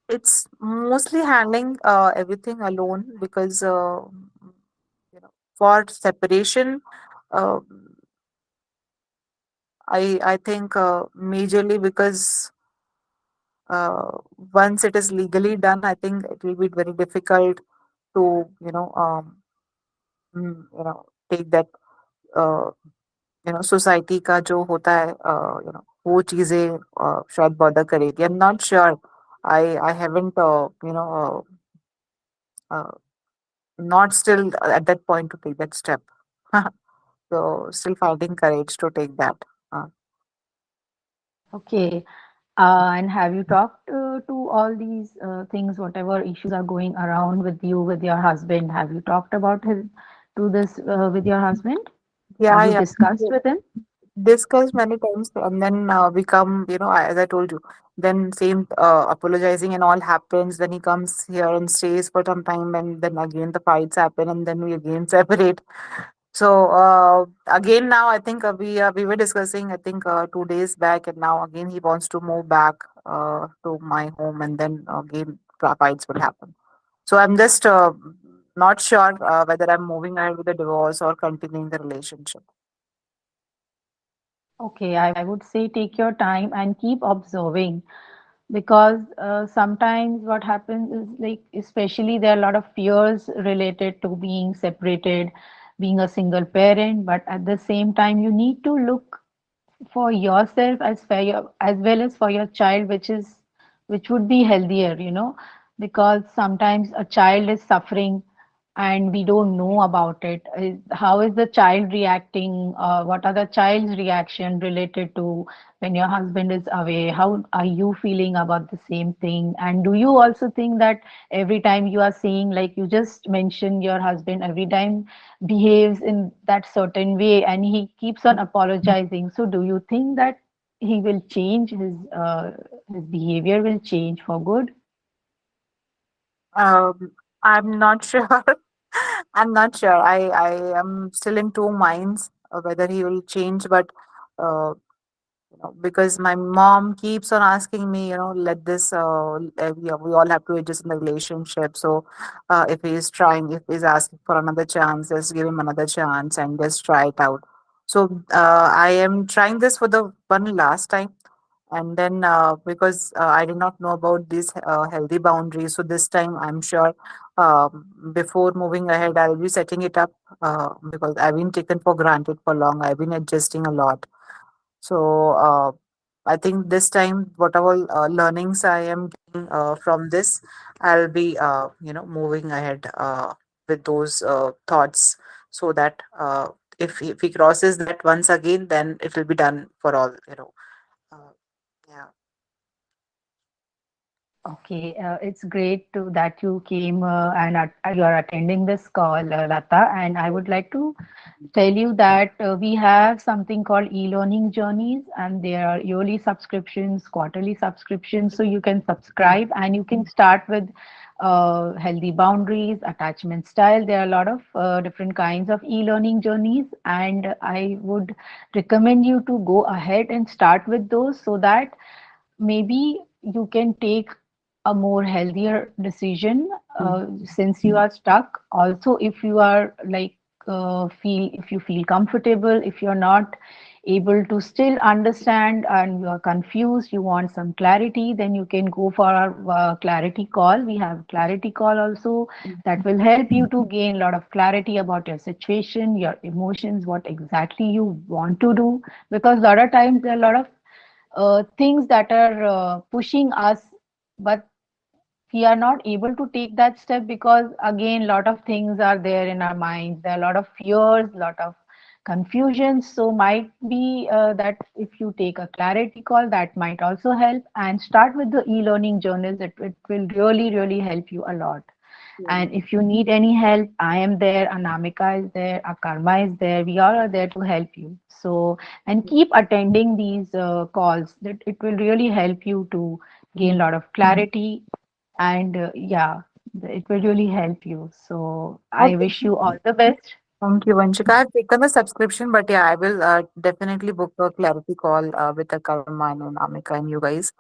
It's mostly handling everything alone because for separation, uh, I think majorly because once it is legally done, I think it will be very difficult to take that society का जो होता है वो चीजें शायद bother करेगी. I'm not sure. I haven't uh, not still at that point to take that step. So still finding courage to take that. Uh, Okay, and have you talked to all these things, whatever issues are going around with you, with your husband? Have you talked about his to this with your husband? Have yeah, you yeah. discussed with him? Discussed many times, and then we come, as I told you, then same apologizing and all happens. Then he comes here and stays for some time, and then again the fights happen, and then we again separate. So again now I think we were discussing, I think 2 days back, and now again he wants to move back to my home, and then again fights will happen. So I'm just not sure whether I'm moving ahead with the divorce or continuing the relationship. Okay, I would say take your time and keep observing because sometimes what happens is like, especially there are a lot of fears related to being separated, being a single parent, but at the same time, you need to look for yourself as for your, as well as for your child, which would be healthier, because sometimes a child is suffering and we don't know about it. How is the child reacting? What are the child's reaction related to when your husband is away? How are you feeling about the same thing? And do you also think that every time you are seeing, like you just mentioned, your husband every time behaves in that certain way and he keeps on apologizing? So do you think that he will change his behavior will change for good? I'm not sure. I'm not sure. I am still in two minds whether he will change, but uh, because my mom keeps on asking me, let this, we all have to adjust in the relationship. So if he's trying, if he's asking for another chance, just give him another chance and just try it out. So I am trying this for the one last time. And then because I did not know about these healthy boundaries, so this time I'm sure before moving ahead, I'll be setting it up because I've been taken for granted for long. I've been adjusting a lot. So I think this time, whatever learnings I am getting from this, I'll be moving ahead with those thoughts, so that if he crosses that once again, then it will be done for all. Uh, yeah. Okay, it's great that you came and you are attending this call, Lata. And I would like to tell you that we have something called e-learning journeys, and there are yearly subscriptions, quarterly subscriptions. So you can subscribe and you can start with healthy boundaries, attachment style. There are a lot of different kinds of e-learning journeys, and I would recommend you to go ahead and start with those so that maybe you can take a more healthier decision since you are stuck. Also, if you are like if you feel comfortable, if you're not able to still understand and you are confused, you want some clarity, then you can go for our clarity call. We have clarity call also that will help you to gain a lot of clarity about your situation, your emotions, what exactly you want to do. Because a lot of times there are a lot of things that are pushing us, but we are not able to take that step because again, a lot of things are there in our minds. There are a lot of fears, a lot of confusions. So might be that if you take a clarity call, that might also help. And start with the e-learning journals. It will really, really help you a lot. And if you need any help, I am there, Anamika is there, Akarma is there. We all are there to help you. So, and keep attending these calls. That it will really help you to gain a lot of clarity. And yeah, it will really help you. So, I Okay. wish you all the best. Thank you, Vanshika. I've taken the subscription, but yeah, I will definitely book a clarity call with the Karma and Amika and you guys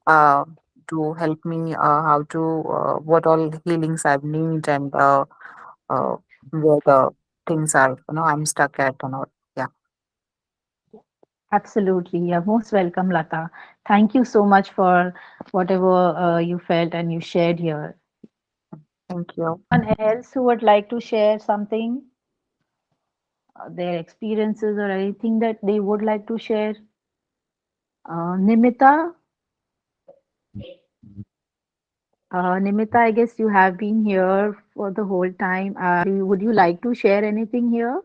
uh, to help me how to what all healings I need and uh, where the things are, I'm stuck at and all. Yeah. Absolutely. You're most welcome, Lata. Thank you so much for whatever you felt and you shared here. Thank you. Anyone else who would like to share something, their experiences or anything that they would like to share? Nimita, Nimita, I guess you have been here for the whole time. Would you like to share anything here?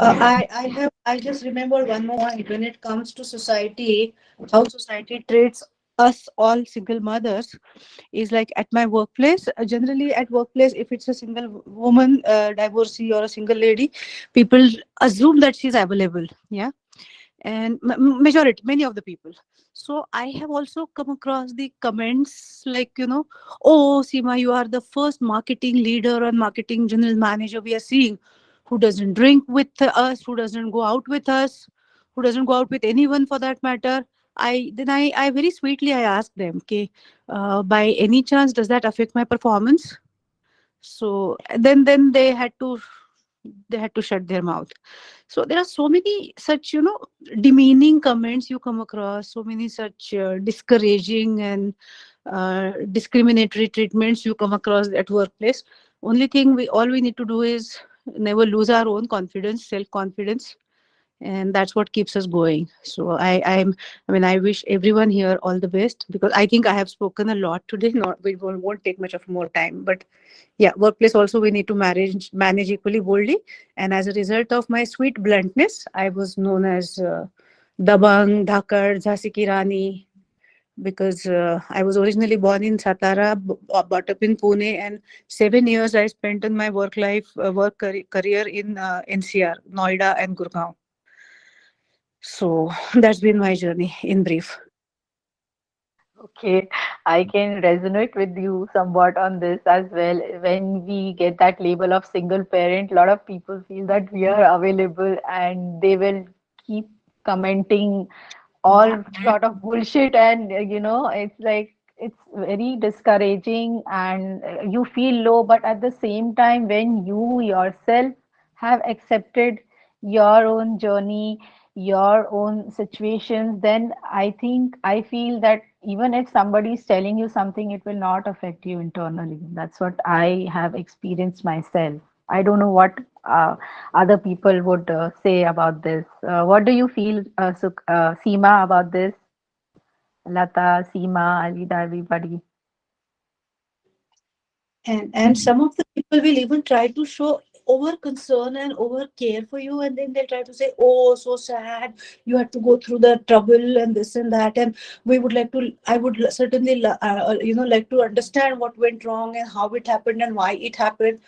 I just remember one more point when it comes to society, how society treats us all single mothers is like at my workplace. Generally, at workplace, if it's a single woman, divorcee, or a single lady, people assume that she's available. Yeah, and majority, many of the people. So I have also come across the comments like, oh, Seema, you are the first marketing leader and marketing general manager we are seeing who doesn't drink with us, who doesn't go out with us, who doesn't go out with anyone for that matter. I very sweetly I asked them, okay, by any chance does that affect my performance? So then they had to shut their mouth. So there are so many such, demeaning comments you come across, so many such discouraging and discriminatory treatments you come across at workplace. Only thing we need to do is never lose our own confidence, self confidence, and that's what keeps us going. So I wish everyone here all the best, because I think I have spoken a lot today. Not we won't take much of more time, but yeah, workplace also we need to manage equally boldly. And as a result of my sweet bluntness, I was known as dabang, dhakar, jhansi ki rani, because I was originally born in Satara, brought up in Pune, and 7 years I spent in my work life, career in NCR, Noida, and Gurgaon. So that's been my journey in brief. Okay, I can resonate with you somewhat on this as well. When we get that label of single parent, a lot of people feel that we are available and they will keep commenting all sort of bullshit, and it's like it's very discouraging, and you feel low, but at the same time when you yourself have accepted your own journey, your own situations, then I feel that even if somebody is telling you something, it will not affect you internally. That's what I have experienced myself. I don't know what other people would say about this. What do you feel, Seema, about this? Lata, Seema, Alida, everybody. And some of the people will even try to show over concern and over care for you, and then they'll try to say, oh, so sad, you had to go through the trouble and this and that, and we would like to I would certainly like to understand what went wrong and how it happened and why it happened.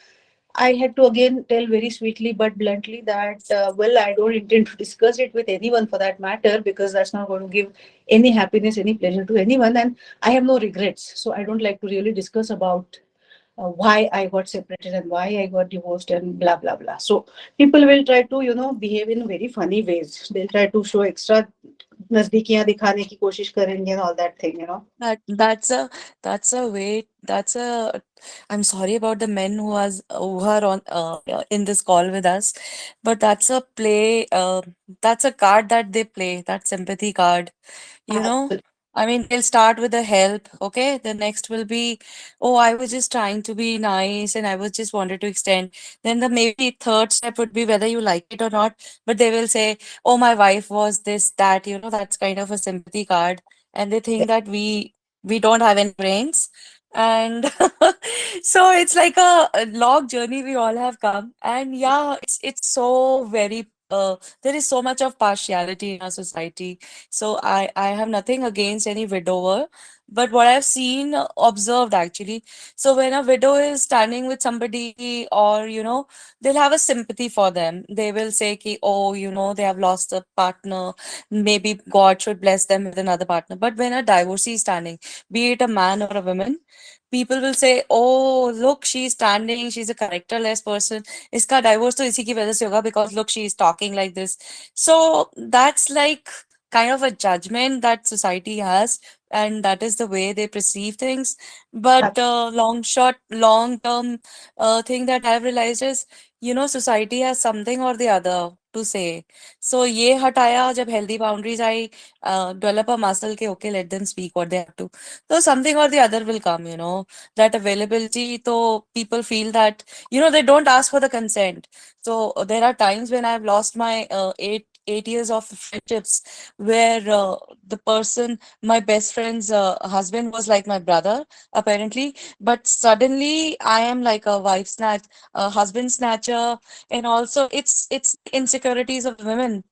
I had to again tell very sweetly but bluntly that, well, I don't intend to discuss it with anyone for that matter, because that's not going to give any happiness, any pleasure to anyone. And I have no regrets. So I don't like to really discuss about why I got separated and why I got divorced and blah, blah, blah. So people will try to, behave in very funny ways. They'll try to show extra नजदीकियां दिखाने की कोशिश करेंगे and all that thing. That's a way. I'm sorry about the men who are on in this call with us, but that's a play. That's a card that they play. That sympathy card. You know, I mean, they'll start with the help. Okay, the next will be, oh, I was just trying to be nice and I was just wanted to extend. Then the maybe third step would be whether you like it or not. But they will say, oh, my wife was this, that. That's kind of a sympathy card, and they think that we don't have any brains. And so it's like a long journey we all have come. And yeah, it's so very there is so much of partiality in our society. So I have nothing against any widower, but what I've seen, observed actually. So when a widow is standing with somebody, or they'll have a sympathy for them. They will say ki, oh, they have lost a partner, maybe God should bless them with another partner. But when a divorcee is standing, be it a man or a woman, people will say, oh, look, she's standing, she's a characterless person. Iska divorce to isi ki wajah se hoga, because look, she's talking like this. So that's like kind of a judgment that society has, and that is the way they perceive things. But long term thing that I've realized is, society has something or the other to say. So ye hataya, jab healthy boundaries, I develop a muscle ke okay, let them speak what they have to. So something or the other will come, that availability. So people feel that, they don't ask for the consent. So there are times when I've lost my 8 years of friendships, where the person, my best friend's husband, was like my brother, apparently. But suddenly I am like a wife snatch, a husband snatcher, and also it's insecurities of women,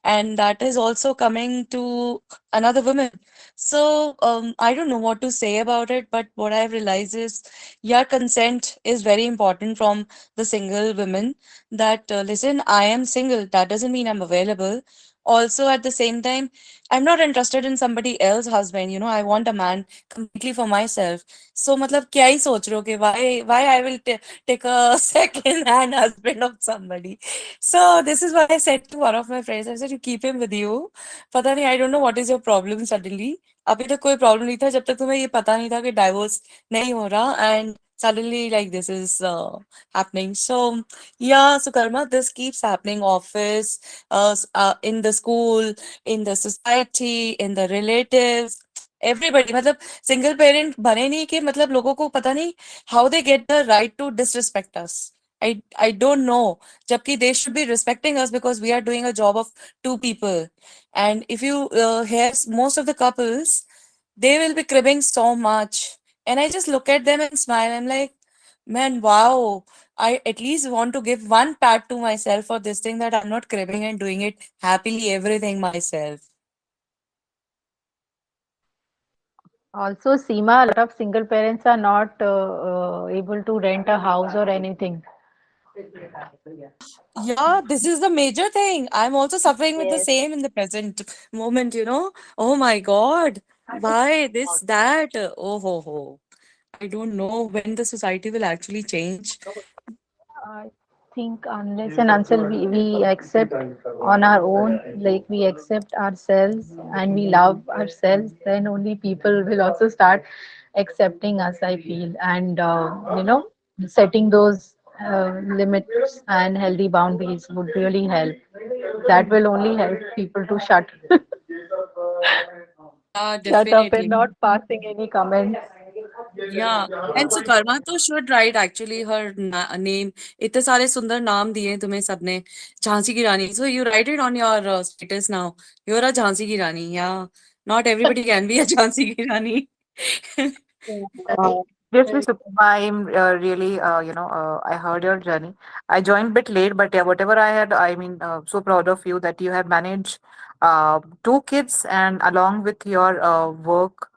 and that is also coming to another woman. So I don't know what to say about it, but what I've realized is, yeah, consent is very important from the single women. That listen, I am single. That doesn't mean I'm available. Also, at the same time, I'm not interested in somebody else's husband. I want a man completely for myself. So, मतलब क्या ही सोच रहे हो कि why I will take a second hand husband of somebody. So this is what I said to one of my friends. I said, you keep him with you. पता नहीं, I don't know what is your problem suddenly. अभी तक कोई problem नहीं था जब तक तुम्हें ये पता नहीं था कि डाइवोर्स नहीं हो रहा, and suddenly like this is happening. So yeah, so Karma, this keeps happening. Office, in the school, in the society, in the relatives, everybody. मतलब single parent बने नहीं कि मतलब लोगों को पता नहीं how they get the right to disrespect us. I don't know. Jabki they should be respecting us because we are doing a job of two people. And if you hear most of the couples, they will be cribbing so much. And I just look at them and smile. I'm like, man, wow. I at least want to give one pat to myself for this thing, that I'm not cribbing and doing it happily everything myself. Also, Seema, a lot of single parents are not able to rent a house or anything. Yeah, this is the major thing. I'm also suffering with the Yes. same in the present moment, you know. Oh my God. Why this, that? Oh, ho, ho. I don't know when the society will actually change. I think unless and until we accept on our own, like we accept ourselves and we love ourselves, then only people will also start accepting us, I feel. And, setting those limits and healthy boundaries would really help. That will only help people to Yeah, shut up and definitely. not passing any comments. Yeah, and Sukarma to should write actually her name. इतने सारे सुंदर नाम दिए तुम्हें सबने झांसी की रानी. So you write it on your status now. You're a Jhansi की रानी. Yeah, not everybody can be a Jhansi की रानी. Uh, Seriously, Suprema, I'm really, I heard your journey. I joined a bit late, but yeah, whatever I had, I mean, so proud of you that you have managed two kids and along with your work,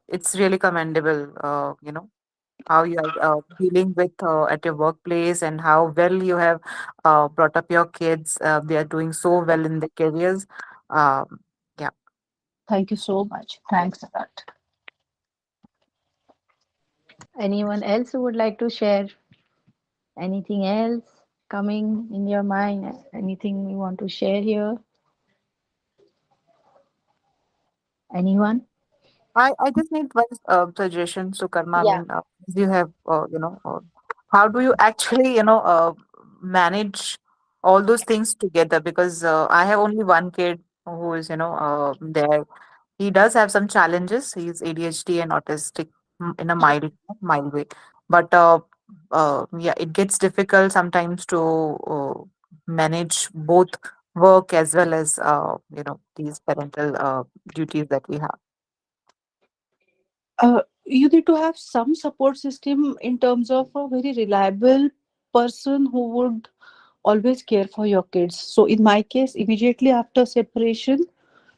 it's really commendable, how you are dealing with at your workplace and how well you have brought up your kids. They are doing so well in their careers. Yeah. Thank you so much. Thanks a lot. Anyone else who would like to share anything else coming in your mind? Anything you want to share here? Anyone? I just need one suggestion, Sukarma. I Yeah. mean, you have, how do you actually, manage all those things together? Because I have only one kid who is, there. He does have some challenges. He's ADHD and autistic in a mild way. But yeah, it gets difficult sometimes to manage both work as well as, these parental duties that we have. You need to have some support system in terms of a very reliable person who would always care for your kids. So in my case, immediately after separation,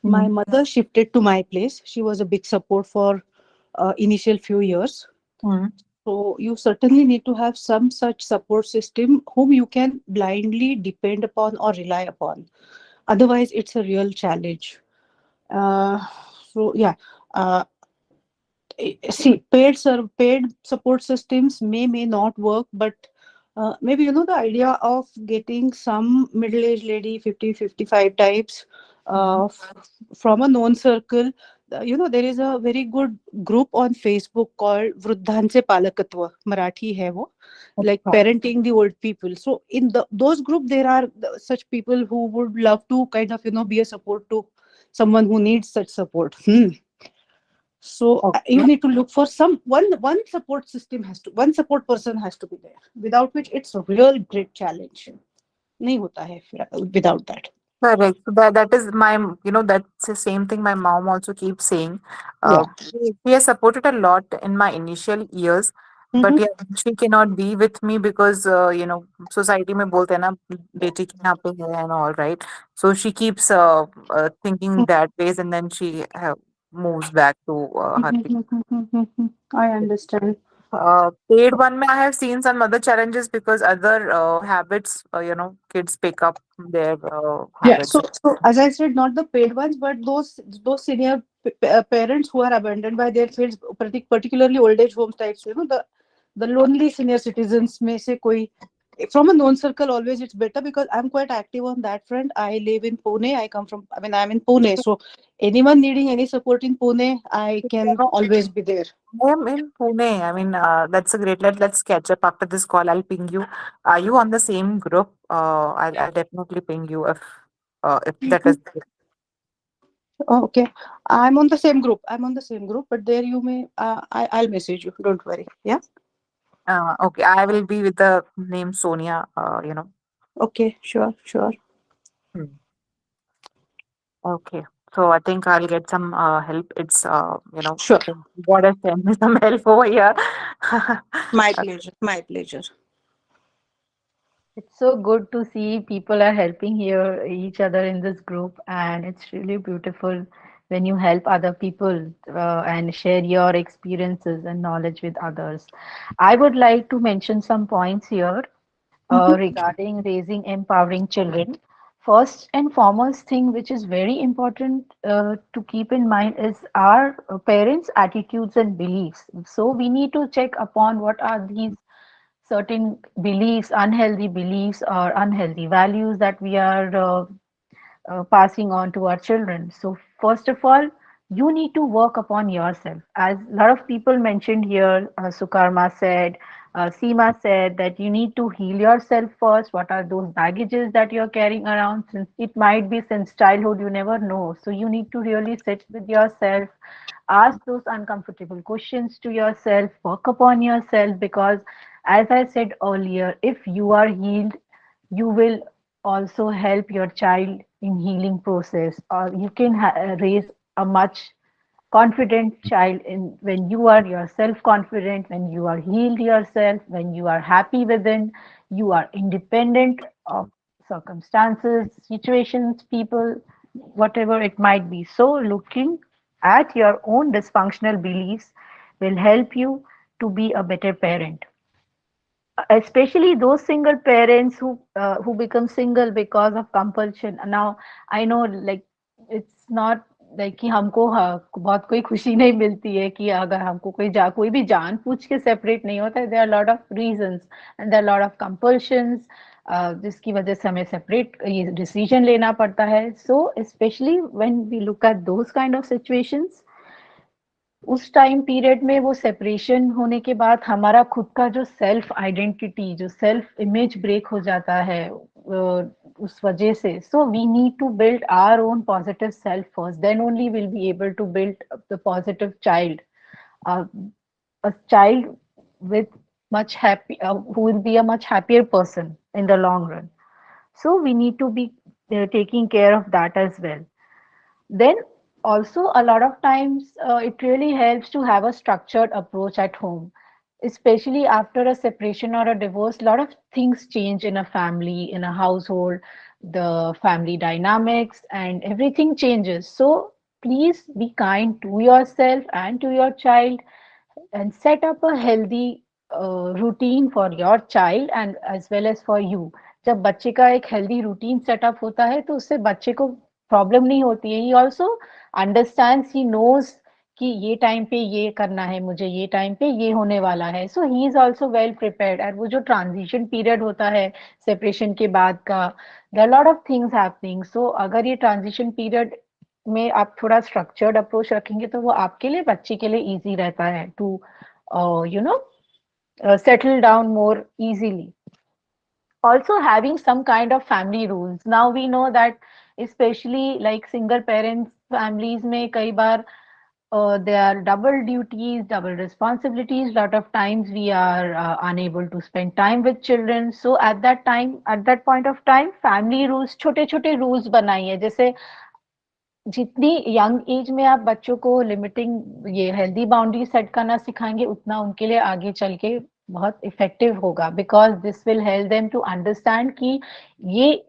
my Mhm. mother shifted to my place. She was a big support for initial few years. Mhm. So you certainly need to have some such support system whom you can blindly depend upon or rely upon. Otherwise, it's a real challenge. Uh, so yeah, uh, see, paid support systems may not work, but maybe the idea of getting some middle-aged lady 50-55 types Mhm. from a known circle. There is a very good group on Facebook called Vruddhanse Palakatva. Marathi hai wo, like Okay. parenting the old people. So in those group there are such people who would love to kind of be a support to someone who needs such support. So you Okay. need to look for one support system, has to one support person has to be there, without which it's a real great challenge. नहीं होता है without that. Correct. So that is my, that's the same thing my mom also keeps saying. Yeah. She has supported a lot in my initial years, but Mm-hmm. yeah, she cannot be with me because, society में बोलते हैं ना बेटी के यहाँ पे है and all right. So she keeps thinking that ways and then she moves back to her. I understand. Paid one, may I have seen some other challenges because other habits, kids pick up their Yeah. habits. So as I said, not the paid ones, but those senior parents who are abandoned by their kids, particularly old age homes types. The lonely senior citizens may say koi from a known circle. Always it's better because I'm quite active on that front. I live in Pune. I'm in Pune. So anyone needing any support in Pune, I can always be there. I am in Pune. I mean, that's a great. Let's catch up after this call. I'll ping you. Are you on the same group? I'll definitely ping you if that is. Oh, okay. I'm on the same group, but there you may. I'll message you. Don't worry. Yeah. Okay, I will be with the name Sonia. Okay. Sure. Sure. Hmm. Okay, so I think I'll get some help. It's I Sure. think God has sent me some help over here. My pleasure. My pleasure. It's so good to see people are helping here each other in this group, and it's really beautiful when you help other people and share your experiences and knowledge with others. I would like to mention some points here Mhm. regarding raising empowering children. First and foremost thing which is very important to keep in mind is our parents' attitudes and beliefs. So we need to check upon what are these certain beliefs or unhealthy values that we are passing on to our children. So, first of all, you need to work upon yourself. As a lot of people mentioned here, Sukarma said, Seema said that you need to heal yourself first. What are those baggages that you're carrying around? Since it might be since childhood, you never know. So, you need to really sit with yourself, ask those uncomfortable questions to yourself, work upon yourself, because as I said earlier, if you are healed, you will also help your child in healing process, or you can raise a much confident child in when you are yourself confident, when you are healed yourself, when you are happy within, you are independent of circumstances, situations, people, whatever it might be. So looking at your own dysfunctional beliefs will help you to be a better parent, especially those single parents who become single because of compulsion. Now I know, like, it's not like कि हमको बहुत कोई खुशी नहीं मिलती है कि अगर हमको कोई भी जान पूछ के सेपरेट नहीं होता है. There are lot of reasons and there are lot of compulsions जिसकी वजह से हमें सेपरेट ये डिसीजन लेना पड़ता है. So specially when we look at those kind of situations, उस टाइम पीरियड में वो सेपरेशन होने के बाद हमारा खुद का जो सेल्फ आइडेंटिटी, जो सेल्फ इमेज ब्रेक हो जाता है उस वजह से. So we need to build our own positive self first, then only will be able to build the positive child, a child with much happy who will be a much happier person in the long run. So we need to be taking care of that as well. Then also a lot of times it really helps to have a structured approach at home, especially after a separation or a divorce. A lot of things change in a family, in a household, the family dynamics and everything changes. So please be kind to yourself and to your child and set up a healthy routine for your child and as well as for you. जब बच्चे का एक healthy routine setup होता है तो उससे बच्चे को प्रॉब्लम नहीं होती है. He also understands, he knows कि ये टाइम पे ये करना है मुझे, ये टाइम पे ये होने वाला है. So he is also well prepared. और वो जो ट्रांजिशन पीरियड होता है सेपरेशन के बाद का, there lot of things happening. So अगर ये ट्रांजिशन पीरियड में आप थोड़ा स्ट्रक्चर्ड अप्रोच रखेंगे तो वो आपके लिए, बच्चे के लिए इजी रहता है to you know settle down more easily. Also having some kind of family rules. Now we know that especially like single parents families में कई बार there are double duties, double responsibilities. Lot of times we are unable to spend time with children. So at that time, at that point of time, family rules, छोटे छोटे rules बनाइए. जैसे जितनी young age में आप बच्चों को limiting ये हेल्दी बाउंड्री सेट करना सिखाएंगे, उतना उनके लिए आगे चल के बहुत इफेक्टिव होगा. Because this will help them to understand कि ये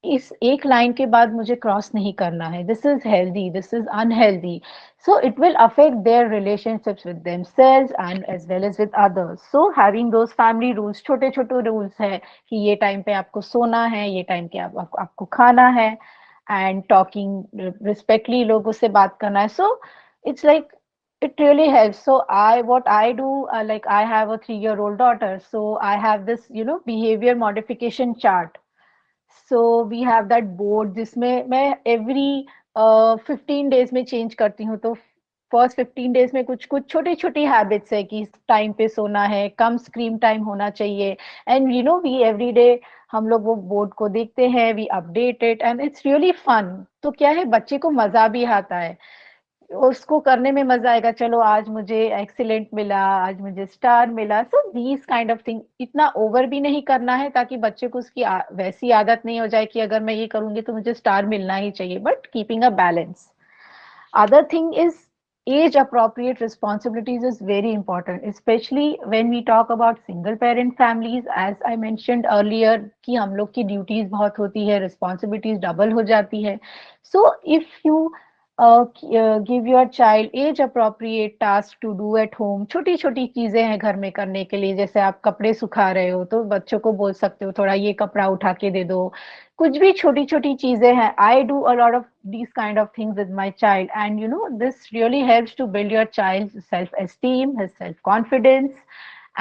इस एक लाइन के बाद मुझे क्रॉस नहीं करना है. This is healthy, this is unhealthy. So it will affect their relationships with themselves and as well as with others. So having those family rules, छोटे छोटे रूल्स है कि ये टाइम पे आपको सोना है, ये टाइम पे आपको खाना है, एंड टॉकिंग रिस्पेक्टली, लोगों से बात करना है. So it's like it really helps. So what I do, like I have a 3-year-old daughter, so I have this behavior modification chart. So we have that board जिसमें मैं every 15 days में change करती हूँ. तो first 15 days में कुछ कुछ छोटी छोटी हैबिट्स है कि टाइम पे सोना है, कम स्क्रीन टाइम होना चाहिए. एंड वी एवरी डे हम लोग वो बोर्ड को देखते हैं, we update it and it's really fun. तो क्या है, बच्चे को मजा भी आता है, उसको करने में मजा आएगा. चलो आज मुझे एक्सीलेंट मिला, आज मुझे स्टार मिला. सो दीज काइंड ऑफ थिंग, इतना ओवर भी नहीं करना है ताकि बच्चे को उसकी वैसी आदत नहीं हो जाए कि अगर मैं ये करूंगी तो मुझे स्टार मिलना ही चाहिए. But keeping a balance. Other thing is age appropriate responsibilities is very important, especially when we talk about single parent families. As I mentioned earlier कि हम लोग की duties बहुत होती है, responsibilities double हो जाती है. So if you give your child age appropriate task to do at home. छोटी छोटी चीजें हैं घर में करने के लिए, जैसे आप कपड़े सुखा रहे हो तो बच्चों को बोल सकते हो थोड़ा ये कपड़ा उठा के दे दो। कुछ भी छोटी छोटी चीजें हैं। I do a lot of these kind of things with my child, and you know this really helps to build your child's self esteem, his self confidence,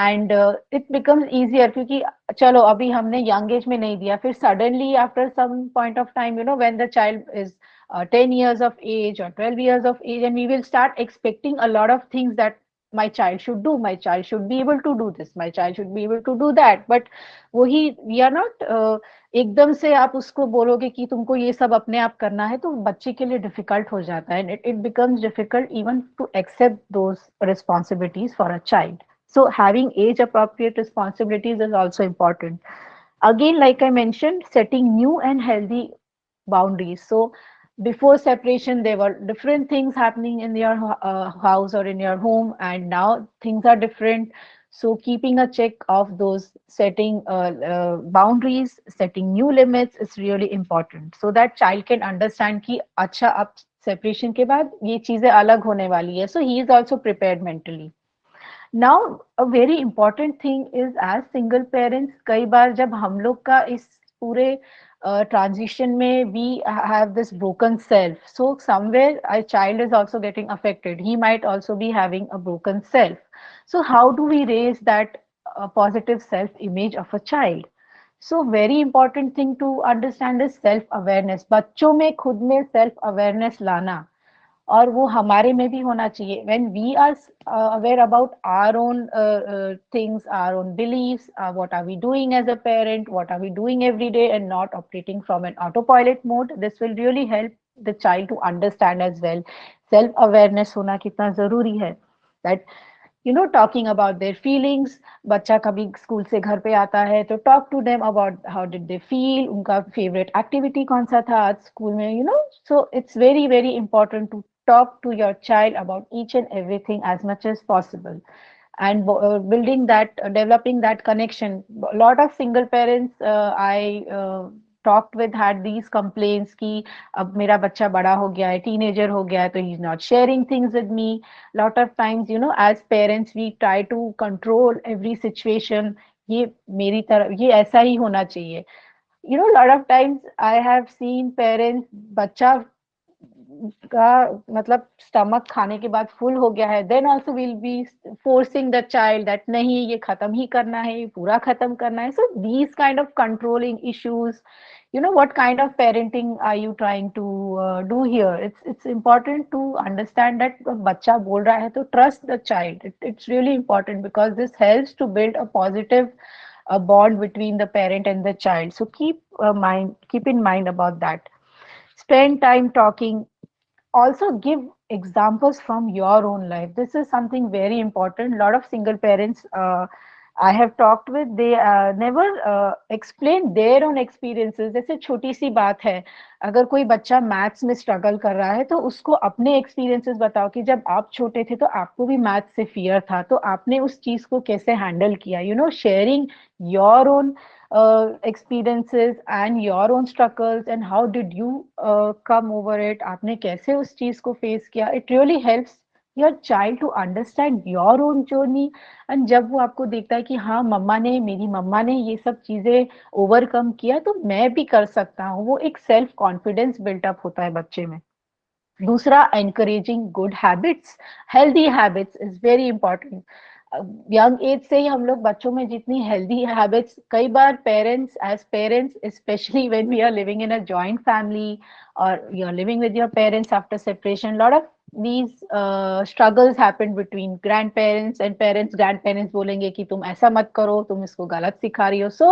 and it becomes easier, क्योंकि चलो अभी हमने young age में नहीं दिया, फिर suddenly after some point of time, you know, when the child is 10 years of age or 12 years of age, and we will start expecting a lot of things that my child should do, my child should be able to do this, my child should be able to do that, but वही we are not एकदम से आप उसको बोलोगे कि तुमको ये सब अपने आप करना है, तो बच्चे के लिए डिफिकल्ट हो जाता है, and it becomes difficult even to accept those responsibilities for a child. So having age appropriate responsibilities is also important. Again, like I mentioned, setting new and healthy boundaries. So before separation, there were different things happening in your house or in your home, and now things are different. So keeping a check of those, setting boundaries, setting new limits is really important, so that child can understand कि अच्छा अब separation के बाद ये चीजें अलग होने वाली है. So he is also prepared mentally. Now a very important thing is, as single parents, कई बार जब हम लोग का इस पूरे transition में we have this broken self, so somewhere a child is also getting affected, he might also be having a broken self. So how do we raise that positive self image of a child? So very important thing to understand is self awareness. बच्चों में खुद में self awareness लाना, और वो हमारे में भी होना चाहिए. When we are aware about our own things, our own beliefs, what are we doing as a parent, what are we doing every day, and not operating from an autopilot mode, this will really help the child to understand as well. Self awareness होना कितना जरूरी है. That, you know, talking about their feelings. बच्चा कभी school से घर पे आता है तो talk to them about how did they feel, उनका favorite activity कौन सा था आज स्कूल में, you know. So it's very very important to talk to your child about each and everything as much as possible, and building that, developing that connection. A lot of single parents I talked with had these complaints कि अब मेरा बच्चा बड़ा हो गया है, teenager हो गया है, तो he's not sharing things with me. Lot of times, you know, as parents we try to control every situation. ये मेरी तरफ ये ऐसा ही होना चाहिए. You know, lot of times I have seen parents, बच्चा का मतलब स्टमक खाने के बाद फुल हो गया है, then also will be forcing the child that नहीं ये खत्म ही करना है, ये पूरा खत्म करना है. सो these kind of controlling issues, you know, what kind of parenting are you trying to do here? It's important to understand that बच्चा बोल रहा है तो trust the child. It's really important because this helps to build a positive bond between the parent and the child. So keep in mind about that. Spend time talking. Also give examples from your own life. This is something very important. A lot of single parents I have talked with, they never explain their own experiences. जैसे छोटी सी बात है, अगर कोई बच्चा maths में struggle कर रहा है तो उसको अपने एक्सपीरियंसेस बताओ कि जब आप छोटे थे तो आपको भी मैथ्स से फियर था, तो आपने उस चीज को कैसे हैंडल किया. You know, sharing your own experiences and your own struggles and how did you come over it, आपने कैसे उस चीज को फेस किया. It really helps your child to understand your own journey. And जब वो आपको देखता है कि हाँ मम्मा ने, मेरी मम्मा ने ये सब चीजें ओवरकम किया तो मैं भी कर सकता हूँ, वो एक सेल्फ कॉन्फिडेंस बिल्टअप होता है बच्चे में. दूसरा, encouraging good habits, healthy habits is very important. Young age से ही हम लोग बच्चों में जितनी हेल्दी हैबिट्स, कई बार parents, as parents especially when we are living in a joint family और you are living with your parents after separation, lot of these struggles happen between grandparents and parents. Grandparents बोलेंगे कि तुम ऐसा मत करो, तुम इसको गलत सिखा रही हो. So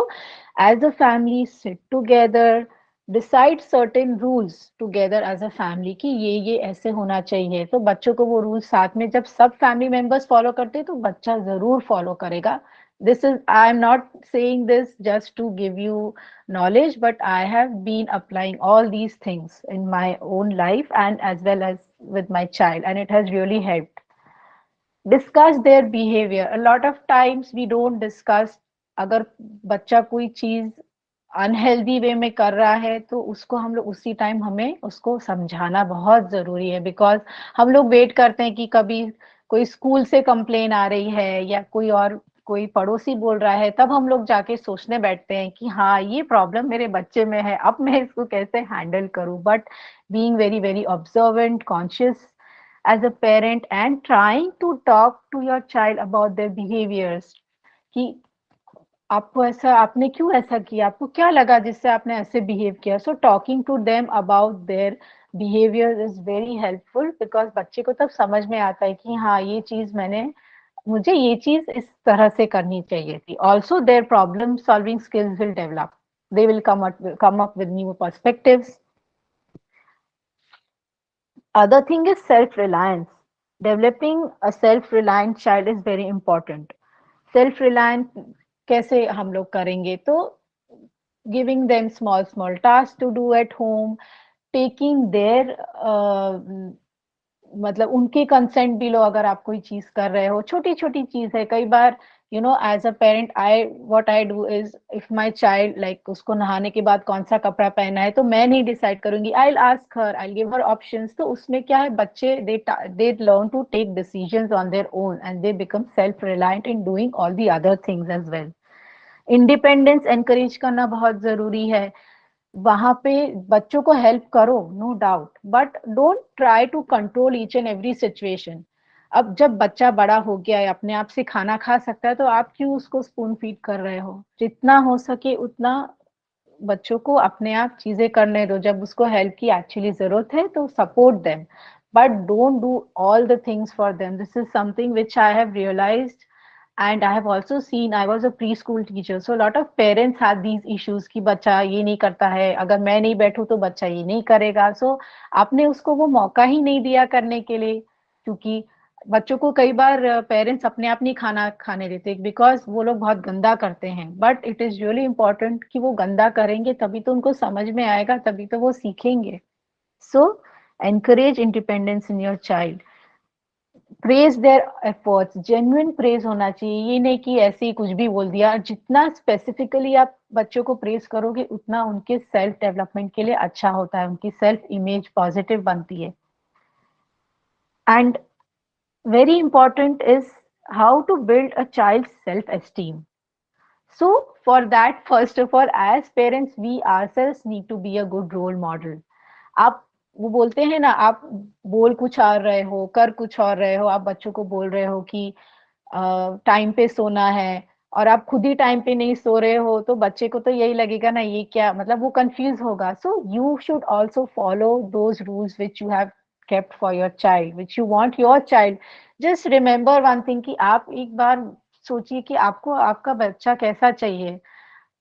as a family, sit together, decide certain rules together as a family कि ये ऐसे होना चाहिए. तो बच्चों को वो रूल्स साथ में जब सब फैमिली मेंबर्स फॉलो करते हैं तो बच्चा जरूर फॉलो करेगा. This is, I am not saying this just to give you knowledge, but I have been applying all these things in my own life and as well as with my child, and it has really helped. Discuss their behavior. A lot of times we don't discuss. अगर बच्चा कोई चीज unhealthy वे में कर रहा है तो उसको हम लोग उसी टाइम हमें उसको समझाना बहुत जरूरी है, बिकॉज हम लोग वेट करते हैं कि कभी कोई स्कूल से कंप्लेन आ रही है या कोई पड़ोसी बोल रहा है, तब हम लोग जाके सोचने बैठते हैं कि हाँ ये प्रॉब्लम मेरे बच्चे में है, अब मैं इसको कैसे हैंडल करूं। But being very very observant, conscious as a parent and trying to talk to your child about their behaviours, कि आपको ऐसा, आपने क्यों ऐसा किया, आपको क्या लगा जिससे आपने ऐसे बिहेव किया। So talking to them about their behaviour is very helpful, because बच्चे को तब समझ में आता है कि हाँ ये चीज मुझे ये चीज इस तरह से करनी चाहिए थी। Also their problem solving skills will develop, they will come up with new perspectives. Other thing is self reliance. Developing a self reliant child is very important. Self reliance कैसे हम लोग करेंगे, तो giving them small small task to do at home, taking their मतलब उनके consent भी लो, अगर आप कोई चीज कर रहे हो, छोटी छोटी चीज है। कई बार as a parent I what I do is, if my child like उसको नहाने के बाद कौन सा कपड़ा पहना है तो मैं नहीं डिसाइड करूंगी, I will ask her, I will give her options. तो उसमें क्या है, बच्चे they learn to take decisions on their own and they become self reliant in doing all the other things as well. Independence encourage करना बहुत जरूरी है। वहां पे बच्चों को हेल्प करो, no doubt, but don't try to control each and every situation. अब जब बच्चा बड़ा हो गया है, अपने आप से खाना खा सकता है, तो आप क्यों उसको स्पून फीड कर रहे हो। जितना हो सके उतना बच्चों को अपने आप चीजें करने दो। जब उसको हेल्प की एक्चुअली जरूरत है तो support them, but don't do all the things for them. This is something which I have realised, and I have also seen, I was a preschool teacher, so a lot of parents had these issues कि बच्चा ये नहीं करता है, अगर मैं नहीं बैठूं तो बच्चा ये नहीं करेगा। so आपने उसको वो मौका ही नहीं दिया करने के लिए, क्योंकि बच्चों को कई बार पेरेंट्स अपने आप नहीं खाना खाने देते बिकॉज वो लोग बहुत गंदा करते हैं। But it is really important कि वो गंदा करेंगे तभी तो उनको समझ में आएगा, तभी तो वो सीखेंगे। So encourage independence in your child, praise their efforts, genuine praise होना चाहिए, ये नहीं कि ऐसे ही कुछ भी बोल दिया। जितना स्पेसिफिकली आप बच्चों को प्रेज करोगे उतना उनके सेल्फ डेवलपमेंट के लिए अच्छा होता है, उनकी सेल्फ इमेज पॉजिटिव बनती है। And very important is how to build a child's self-esteem. So for that, first of all, as parents, we ourselves need to be a good role model. आप वो बोलते हैं ना, आप बोल कुछ और रहे हो, कर कुछ और रहे हो। आप बच्चों को बोल रहे हो कि टाइम पे सोना है और आप खुद ही टाइम पे नहीं सो रहे हो, तो बच्चे को तो यही लगेगा ना, ये क्या मतलब, वो कंफ्यूज होगा। So you should also follow those rules which you have kept for your child, which you want your child. Just remember one thing कि आप एक बार सोचिए कि आपको आपका बच्चा कैसा चाहिए,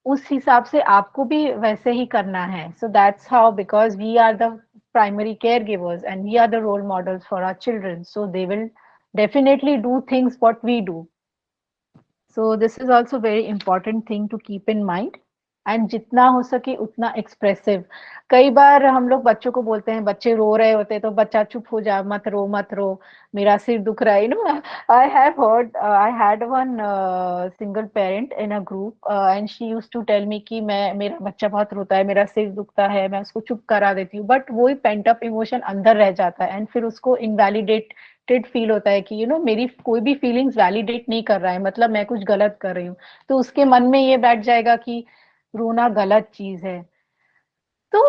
उस हिसाब से आपको भी वैसे ही करना है। So that's how, because we are the primary caregivers and we are the role models for our children, so they will definitely do things what we do. So this is also very important thing to keep in mind. And जितना हो सके उतना expressive. कई बार हम लोग बच्चों को बोलते हैं, बच्चे रो रहे होते हैं तो बच्चा चुप हो जा, मत रो मत रो, मेरा सिर दुख रहा है। I have heard, I had one single parent in a group and she used to tell me कि मेरा बच्चा बहुत रोता है, मेरा सिर दुखता है, मैं उसको चुप करा देती हूँ, बट वही पेंट अप इमोशन अंदर रह जाता है एंड फिर उसको इनवैलिडेटेड फील होता है कि मेरी कोई भी फीलिंग्स वैलिडेट नहीं कर रहा है, मतलब मैं कुछ गलत कर रही हूँ। तो उसके मन में ये बैठ जाएगा कि रोना गलत चीज है। तो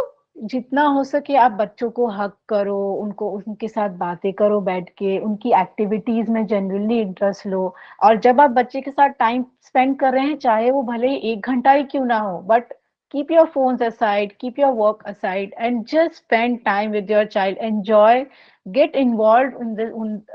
जितना हो सके आप बच्चों को हक करो, उनको उनके साथ बातें करो बैठ के, उनकी एक्टिविटीज में जनरली इंटरेस्ट लो। और जब आप बच्चे के साथ टाइम स्पेंड कर रहे हैं, चाहे वो भले ही 1 घंटा ही क्यों ना हो, but keep your phones aside, keep your work aside, and just spend time with your child. Enjoy, get involved in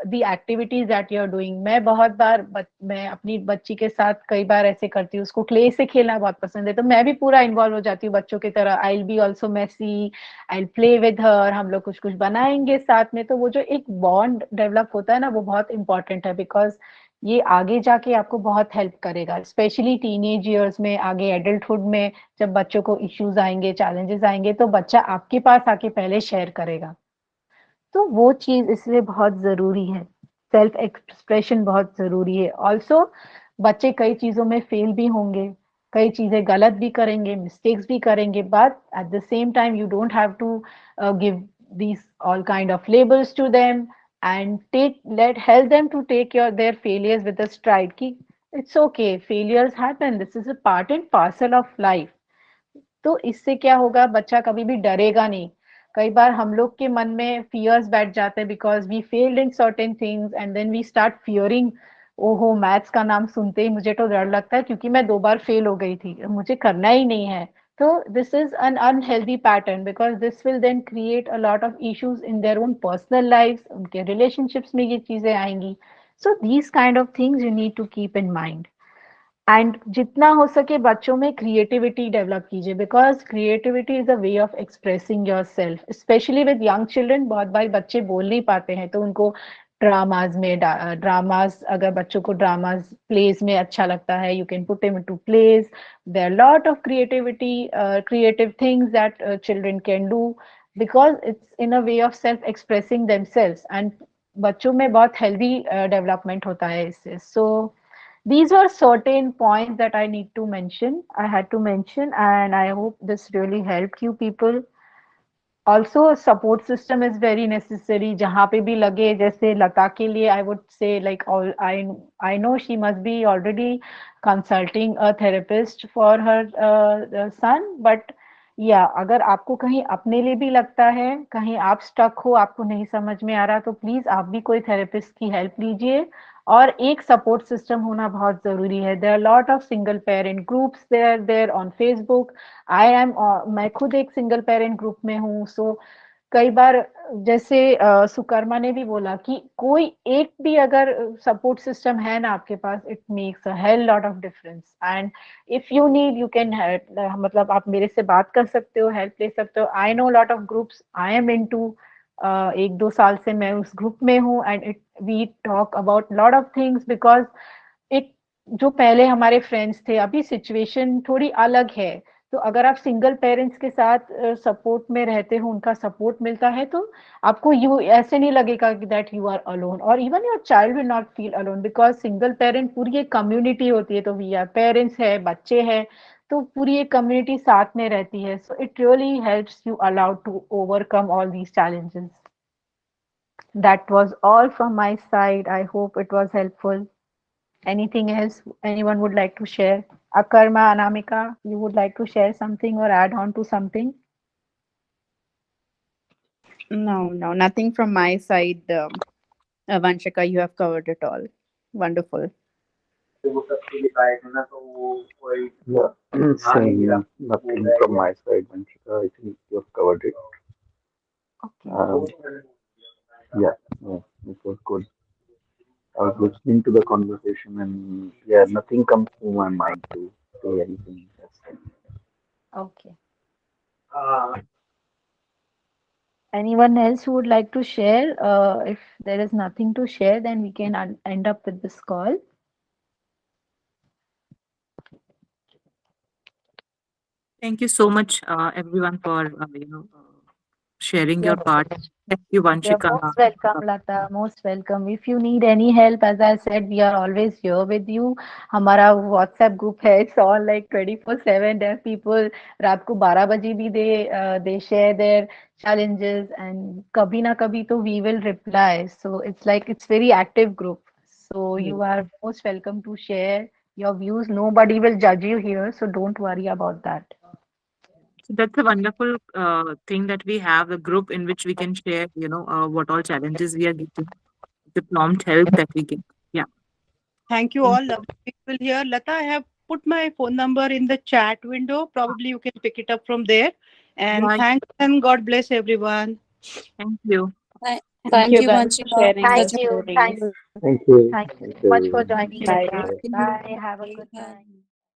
the activities that you're doing. मैं बहुत बार मैं अपनी बच्ची के साथ कई बार ऐसे करती हूँ, उसको क्ले से खेलना बहुत पसंद है, तो मैं भी पूरा इन्वॉल्व हो जाती हूँ बच्चों की तरह। I will be also messy, I will play with her, हम लोग कुछ कुछ बनाएंगे साथ में। तो वो जो एक बॉन्ड डेवलप होता है ना, वो बहुत इंपॉर्टेंट है, बिकॉज ये आगे जाके आपको बहुत हेल्प करेगा, स्पेशली टीनेज ईयर्स में, आगे एडल्टहुड में जब बच्चों को इश्यूज आएंगे, चैलेंजेस आएंगे, तो बच्चा आपके पास आके पहले शेयर करेगा। तो वो चीज इसलिए बहुत जरूरी है, सेल्फ एक्सप्रेशन बहुत जरूरी है। ऑल्सो बच्चे कई चीजों में फेल भी होंगे, कई चीजें गलत भी करेंगे, मिस्टेक्स भी करेंगे, but at the same time you don't have to give these all kind of labels to them, and help them to take their failures with a stride ki it's okay, failures happen, this is a part and parcel of life. तो इससे क्या होगा, बच्चा कभी भी डरेगा नहीं। कई बार हम लोग के मन में फियर्स बैठ जाते हैं because we failed in certain things and then we start fearing, ओहो मैथ्स का नाम सुनते ही मुझे तो डर लगता है क्योंकि मैं 2 बार फेल हो गई थी, मुझे करना ही नहीं है। तो this is an unhealthy pattern because this will then create a lot of issues in their own personal life, उनके रिलेशनशिप्स में ये चीजें आएंगी। So these kind of things you need to keep in mind. And जितना हो सके बच्चों में क्रिएटिविटी डेवलप कीजिए because creativity is a way of expressing yourself, specially with young children. बहुत बार बच्चे बोल नहीं पाते हैं तो उनको ड्रामाज अगर बच्चों को ड्रामाज प्लेज में अच्छा लगता है, you can put him into plays. There are lot of creative things that children can do because it's in a way of self expressing themselves, and बच्चों में बहुत हेल्दी डेवलपमेंट होता है इससे। सो these were certain points that I need to mention. I had to mention, and I hope this really helped you people. Also, a support system is very necessary. जहाँ पे भी लगे, जैसे लता के लिए, I would say like all I know she must be already consulting a therapist for her son, but या अगर आपको कहीं अपने लिए भी लगता है, कहीं आप स्टक हो, आपको नहीं समझ में आ रहा, तो प्लीज आप भी कोई थेरेपिस्ट की हेल्प लीजिए। और एक सपोर्ट सिस्टम होना बहुत जरूरी है। There are lot of single parent groups there on Facebook. मैं खुद एक सिंगल पेरेंट ग्रुप में हूँ। सो कई बार जैसे सुकर्मा ने भी बोला कि कोई एक भी अगर सपोर्ट सिस्टम है ना आपके पास, it makes a hell lot of difference. And if you need you can help, मतलब आप मेरे से बात कर सकते हो, हेल्प ले सकते हो। I know lot of groups, I am into 1-2 साल से मैं उस ग्रुप में हूँ, and it we talk about lot of things because it जो पहले हमारे फ्रेंड्स थे, अभी सिचुएशन थोड़ी अलग है। तो अगर आप सिंगल पेरेंट्स के साथ सपोर्ट में रहते हो, उनका सपोर्ट मिलता है, तो आपको यू ऐसे नहीं लगेगा कि दैट यू आर अलोन, और even your child will not feel alone because single parent पूरी एक कम्युनिटी होती है। तो वी आर पेरेंट्स है, बच्चे हैं, तो पूरी एक कम्युनिटी साथ में रहती है। So it really helps you allowed to overcome all these challenges. That was all from my side. I hope it was helpful. Anything else anyone would like to share? Akarma, Anamika, you would like to share something or add on to something? No, nothing from my side. Vanshika, you have covered it all. Wonderful. Yeah, same. Nothing from my side, Vanshika. I think you have covered it. Okay. Yeah, it was good. I was listening to the conversation, and yeah, nothing comes to my mind to say anything. That's it. Okay. Anyone else who would like to share? If there is nothing to share, then we can end up with this call. Thank you so much, everyone, for sharing your part. Thank you, You're Vanshika. most welcome, Lata. Most welcome. If you need any help, as I said, we are always here with you. हमारा WhatsApp group है. It's all like 24/7. There are people रात को 12 बजे भी they share their challenges, and कभी ना कभी तो we will reply. So it's like it's very active group. So you are most welcome to share your views. Nobody will judge you here, so don't worry about that. So that's a wonderful thing that we have a group in which we can share, what all challenges we are getting, the prompt help that we get. Yeah. Thank you all, lovely people here. Lata, I have put my phone number in the chat window. Probably you can pick it up from there. And Right. thanks and God bless everyone. Thank you. Thank you Thank you, guys for Vanshika. sharing Thank your Such a you. stories. Thank you. Thank you. Thank you Thank so much you. for joining, Bye. Lata. Thank you. Bye. Have a good Bye. night.